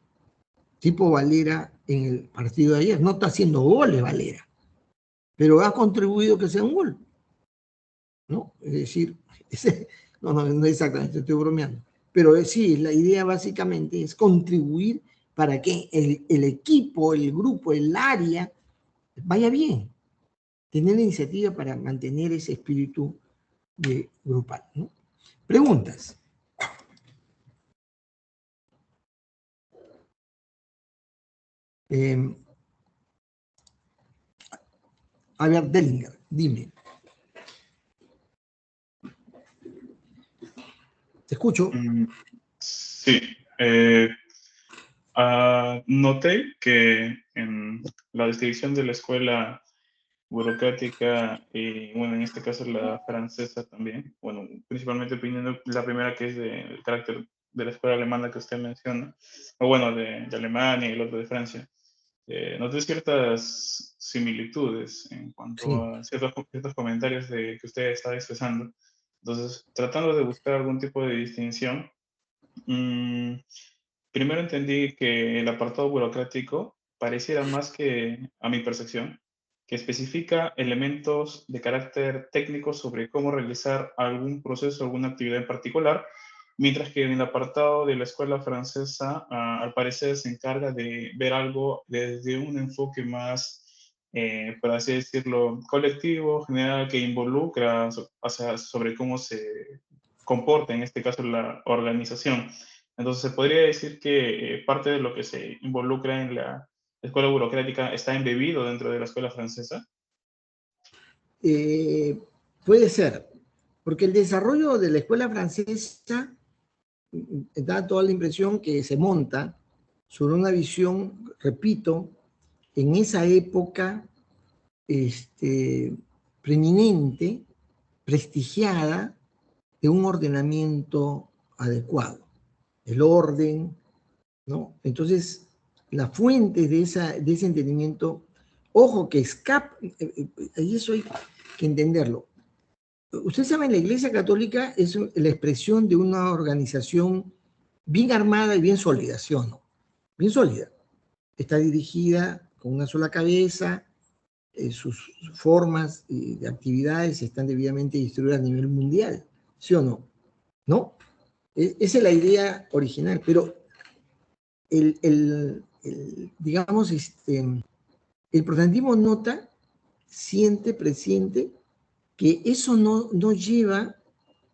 Tipo Valera en el partido de ayer. No está haciendo goles Valera, pero ha contribuido que sea un gol, ¿no? Es decir, no exactamente, estoy bromeando. Pero sí, la idea básicamente es contribuir para que el equipo, el grupo, el área vaya bien. Tener la iniciativa para mantener ese espíritu grupal, ¿no? Preguntas. A ver, Dellinger, dime. Te escucho. Sí. Noté que en la descripción de la escuela burocrática, y bueno, en este caso la francesa también, bueno, principalmente opiniendo la primera que es del carácter de la escuela alemana que usted menciona, o bueno, de Alemania y el otro de Francia, noté ciertas similitudes en cuanto a ciertos comentarios que usted estaba expresando. Entonces, tratando de buscar algún tipo de distinción, primero entendí que el apartado burocrático pareciera más que, a mi percepción, que especifica elementos de carácter técnico sobre cómo realizar algún proceso, alguna actividad en particular, mientras que en el apartado de la escuela francesa, al parecer se encarga de ver algo desde un enfoque más, por así decirlo, colectivo, general, que involucra sobre cómo se comporta, en este caso, la organización. Entonces, se podría decir que parte de lo que se involucra en la escuela burocrática está embebido dentro de la escuela francesa. Puede ser, porque el desarrollo de la escuela francesa da toda la impresión que se monta sobre una visión, repito, en esa época preeminente, prestigiada, de un ordenamiento adecuado. El orden, ¿no? Entonces, la fuente de ese entendimiento, ojo que escapa, y eso hay que entenderlo. Ustedes saben, la Iglesia Católica es la expresión de una organización bien armada y bien sólida, ¿sí o no? Bien sólida. Está dirigida con una sola cabeza, sus formas de actividades están debidamente distribuidas a nivel mundial, ¿sí o no? ¿No? Esa es la idea original, pero digamos, el protestantismo nota, siente, presiente, que eso no lleva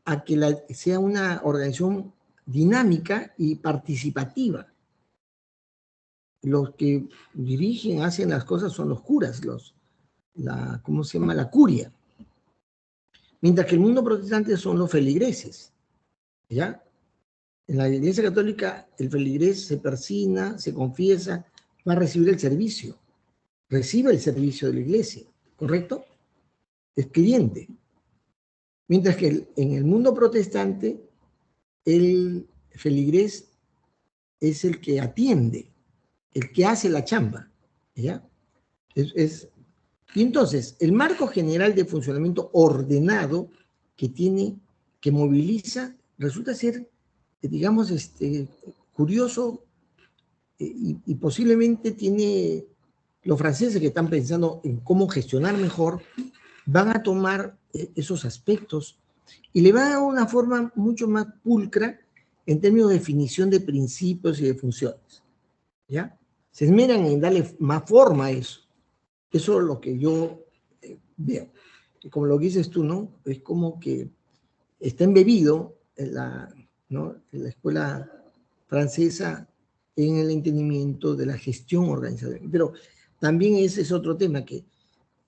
a que sea una organización dinámica y participativa. Los que dirigen, hacen las cosas son los curas, ¿cómo se llama? La curia. Mientras que el mundo protestante son los feligreses, ¿ya? En la Iglesia Católica, el feligrés se persina, se confiesa, va a recibir el servicio. Recibe el servicio de la Iglesia, ¿correcto? Es creyente. Mientras que en el mundo protestante, el feligrés es el que atiende, el que hace la chamba, ¿ya? Y entonces, el marco general de funcionamiento ordenado que moviliza, resulta ser, digamos, curioso y posiblemente tiene los franceses que están pensando en cómo gestionar mejor, van a tomar esos aspectos y le van a dar una forma mucho más pulcra en términos de definición de principios y de funciones, ¿ya? Se esmeran en darle más forma a eso. Eso es lo que yo veo. Y como lo dices tú, ¿no? Es como que está embebido ¿no? la escuela francesa en el entendimiento de la gestión organizacional. Pero también ese es otro tema, que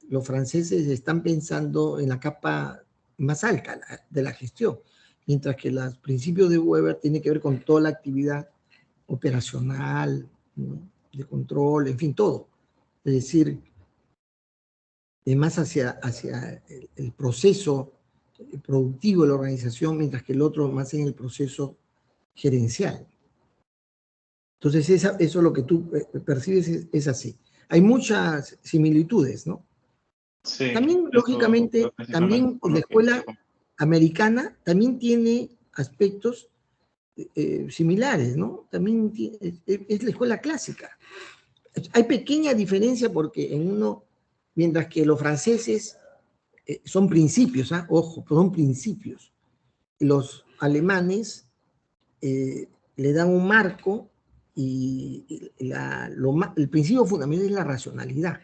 los franceses están pensando en la capa más alta de la gestión, mientras que los principios de Weber tienen que ver con toda la actividad operacional, ¿no? De control, en fin, todo. Es decir, más hacia el proceso productivo de la organización, mientras que el otro más en el proceso gerencial. Entonces, eso es lo que tú percibes, es así. Hay muchas similitudes, ¿no? Sí, también, eso lógicamente, principalmente también por la lo que escuela americana también tiene aspectos similares, ¿no? También es la escuela clásica. Hay pequeña diferencia porque mientras que los franceses son principios, ojo, son principios. Los alemanes le dan un marco y el principio fundamental es la racionalidad,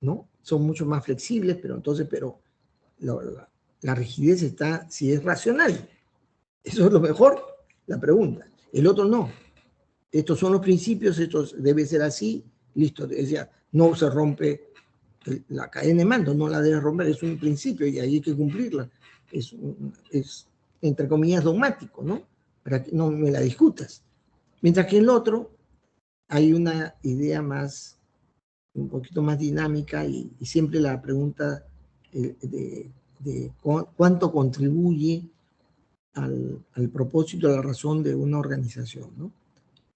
¿no? Son mucho más flexibles, pero la rigidez está si es racional. Eso es lo mejor, la pregunta. El otro no. Estos son los principios, esto debe ser así, listo. Decía, no se rompe la cadena de mando, no la debe romper, es un principio y ahí hay que cumplirla. Es entre comillas, dogmático, ¿no? Para que no me la discutas. Mientras que en el otro hay una idea un poquito más dinámica y siempre la pregunta de cuánto contribuye al propósito, a la razón de una organización, ¿no?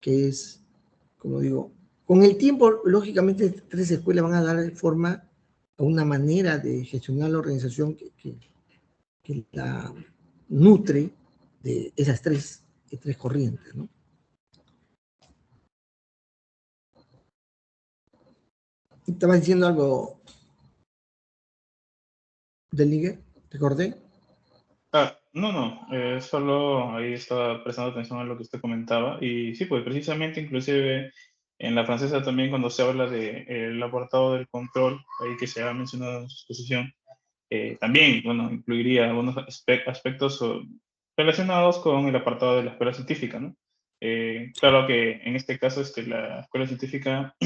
Que es, como digo, con el tiempo, lógicamente, tres escuelas van a dar forma a una manera de gestionar la organización que la nutre de esas tres corrientes, ¿no? ¿Estabas diciendo algo del Níger? ¿Te acordé? No, solo ahí estaba prestando atención a lo que usted comentaba. Y sí, pues precisamente, inclusive en la francesa también cuando se habla del apartado del control, ahí que se ha mencionado en su exposición, también, bueno, incluiría algunos aspectos relacionados con el apartado de la escuela científica, ¿no? Claro que en este caso la escuela científica,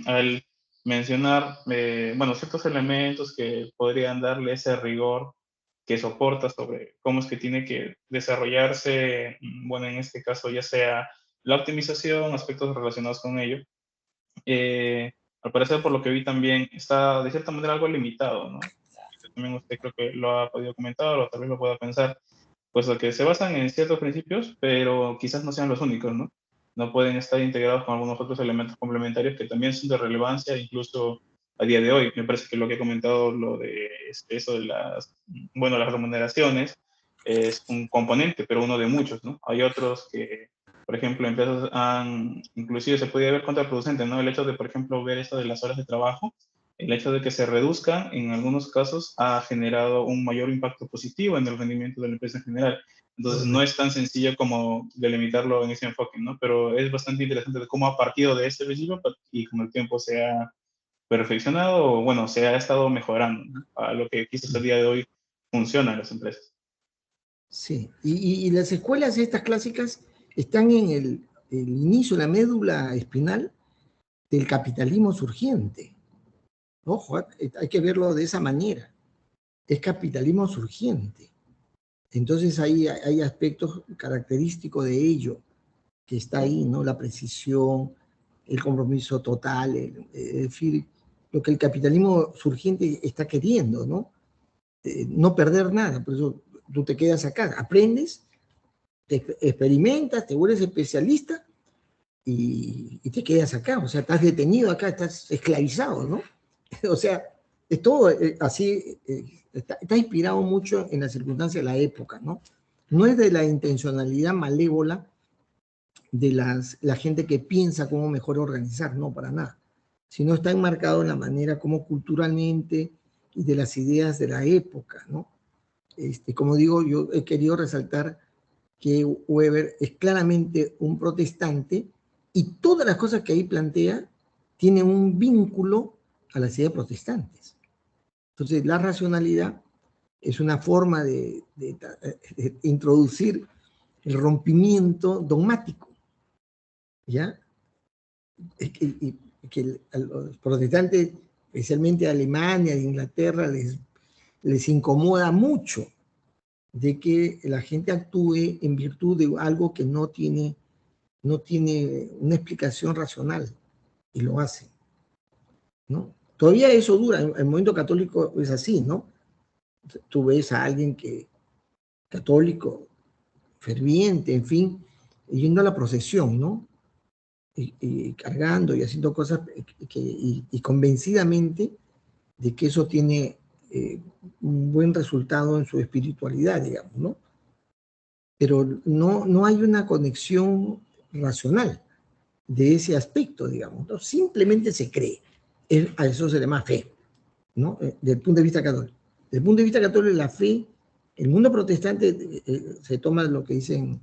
al mencionar, bueno, ciertos elementos que podrían darle ese rigor que soporta sobre cómo es que tiene que desarrollarse, bueno, en este caso ya sea la optimización, aspectos relacionados con ello. Al parecer, por lo que vi también, está de cierta manera algo limitado, ¿no? También usted creo que lo ha podido comentar o tal vez lo pueda pensar, puesto que se basan en ciertos principios, pero quizás no sean los únicos, ¿no? No pueden estar integrados con algunos otros elementos complementarios que también son de relevancia, incluso a día de hoy. Me parece que lo que he comentado, lo de eso de bueno, las remuneraciones, es un componente, pero uno de muchos, ¿no? Hay otros que, por ejemplo, empresas inclusive se podría ver contraproducente, ¿no? El hecho de, por ejemplo, ver esto de las horas de trabajo, el hecho de que se reduzcan en algunos casos ha generado un mayor impacto positivo en el rendimiento de la empresa en general. Entonces, no es tan sencillo como delimitarlo en ese enfoque, ¿no? Pero es bastante interesante de cómo ha partido de ese principio y con el tiempo se ha perfeccionado o, bueno, se ha estado mejorando, ¿no? A lo que quizás el día de hoy funciona en las empresas. Sí, y las escuelas estas clásicas están en el inicio, la médula espinal del capitalismo surgiente. Ojo, hay que verlo de esa manera. Es capitalismo surgiente. Entonces hay aspectos característicos de ello que está ahí, ¿no? La precisión, el compromiso total, es decir, lo que el capitalismo surgiente está queriendo, ¿no? No perder nada, por eso tú te quedas acá, aprendes, te experimentas, te vuelves especialista y te quedas acá, o sea, estás detenido acá, estás esclavizado, ¿no? O sea, es todo así, está inspirado mucho en las circunstancias de la época, ¿no? No es de la intencionalidad malévola de la gente que piensa cómo mejor organizar, no, para nada, sino está enmarcado en la manera como culturalmente y de las ideas de la época, ¿no? Como digo, yo he querido resaltar que Weber es claramente un protestante y todas las cosas que ahí plantea tienen un vínculo a las ideas protestantes. Entonces, la racionalidad es una forma de introducir el rompimiento dogmático, ¿ya? Que a los protestantes, especialmente a Alemania, de Inglaterra, les incomoda mucho de que la gente actúe en virtud de algo que no tiene una explicación racional, y lo hace, ¿no? Todavía eso dura, el movimiento católico es así, ¿no? Tú ves a alguien católico, ferviente, en fin, yendo a la procesión, ¿no? Y cargando y haciendo cosas y convencidamente de que eso tiene un buen resultado en su espiritualidad, digamos, ¿no? Pero no hay una conexión racional de ese aspecto, digamos, ¿no? Simplemente se cree. A eso se le llama fe, ¿no? Desde el punto de vista católico. Desde el punto de vista católico, la fe, el mundo protestante se toma lo que dicen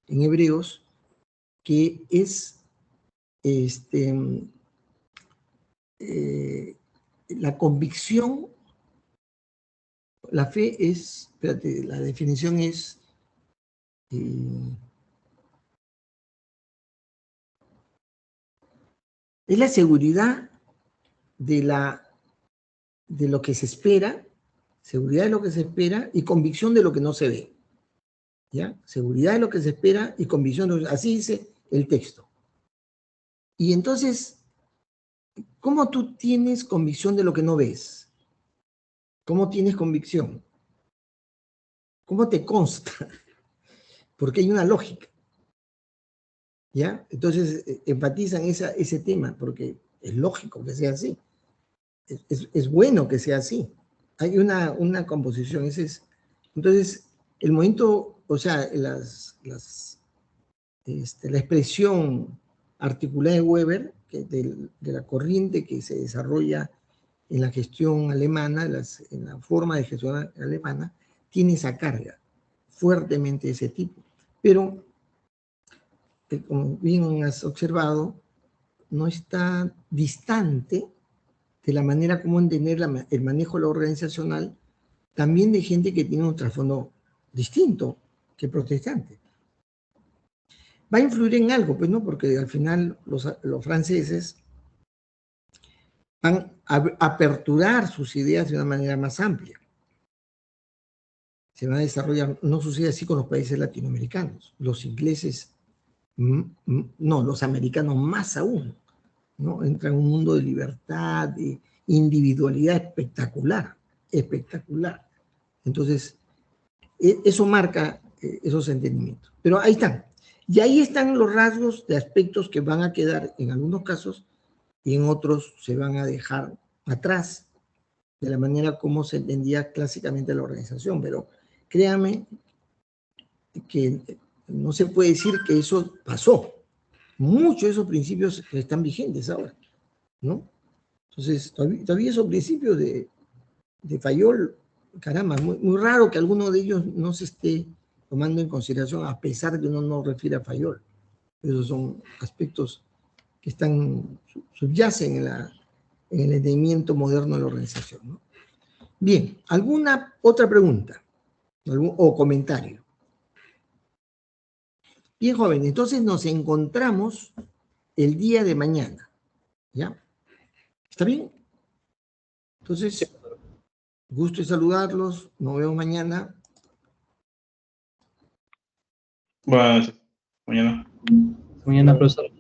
en Hebreos, que es la convicción, la fe es, espérate, la definición es la seguridad de lo que se espera, seguridad de lo que se espera y convicción de lo que no se ve, ¿ya? Seguridad de lo que se espera y convicción de lo que, así dice el texto. Y entonces, ¿cómo tú tienes convicción de lo que no ves? ¿Cómo tienes convicción? ¿Cómo te consta? Porque hay una lógica, ¿ya? Entonces, enfatizan ese tema, porque es lógico que sea así. Es bueno que sea así. Hay una composición. Entonces, el momento, o sea, la expresión articulada de Weber, de la corriente que se desarrolla en la gestión alemana, en la forma de gestión alemana, tiene esa carga fuertemente de ese tipo. Pero, como bien has observado, no está distante de la manera como entender el manejo de la organizacional, también de gente que tiene un trasfondo distinto que protestante. Va a influir en algo, pues, ¿no? Porque al final los franceses van a aperturar sus ideas de una manera más amplia. Se van a desarrollar, no sucede así con los países latinoamericanos. Los ingleses, no, los americanos más aún, ¿no? Entran en un mundo de libertad, de individualidad espectacular, espectacular. Entonces, eso marca esos entendimientos. Pero ahí están. Y ahí están los rasgos de aspectos que van a quedar en algunos casos y en otros se van a dejar atrás de la manera como se entendía clásicamente la organización. Pero créanme que no se puede decir que eso pasó. Muchos de esos principios están vigentes ahora, ¿no? Entonces, todavía esos principios de Fayol, caramba, muy raro que alguno de ellos no se esté tomando en consideración, a pesar de que uno no refiere a Fayol. Esos son aspectos que subyacen en el entendimiento moderno de la organización, ¿no? Bien, ¿alguna otra pregunta o comentario? Bien, joven, entonces nos encontramos el día de mañana, ¿ya? ¿Está bien? Entonces, gusto en saludarlos, nos vemos mañana. Buenas noches. Mañana. Mañana, profesor.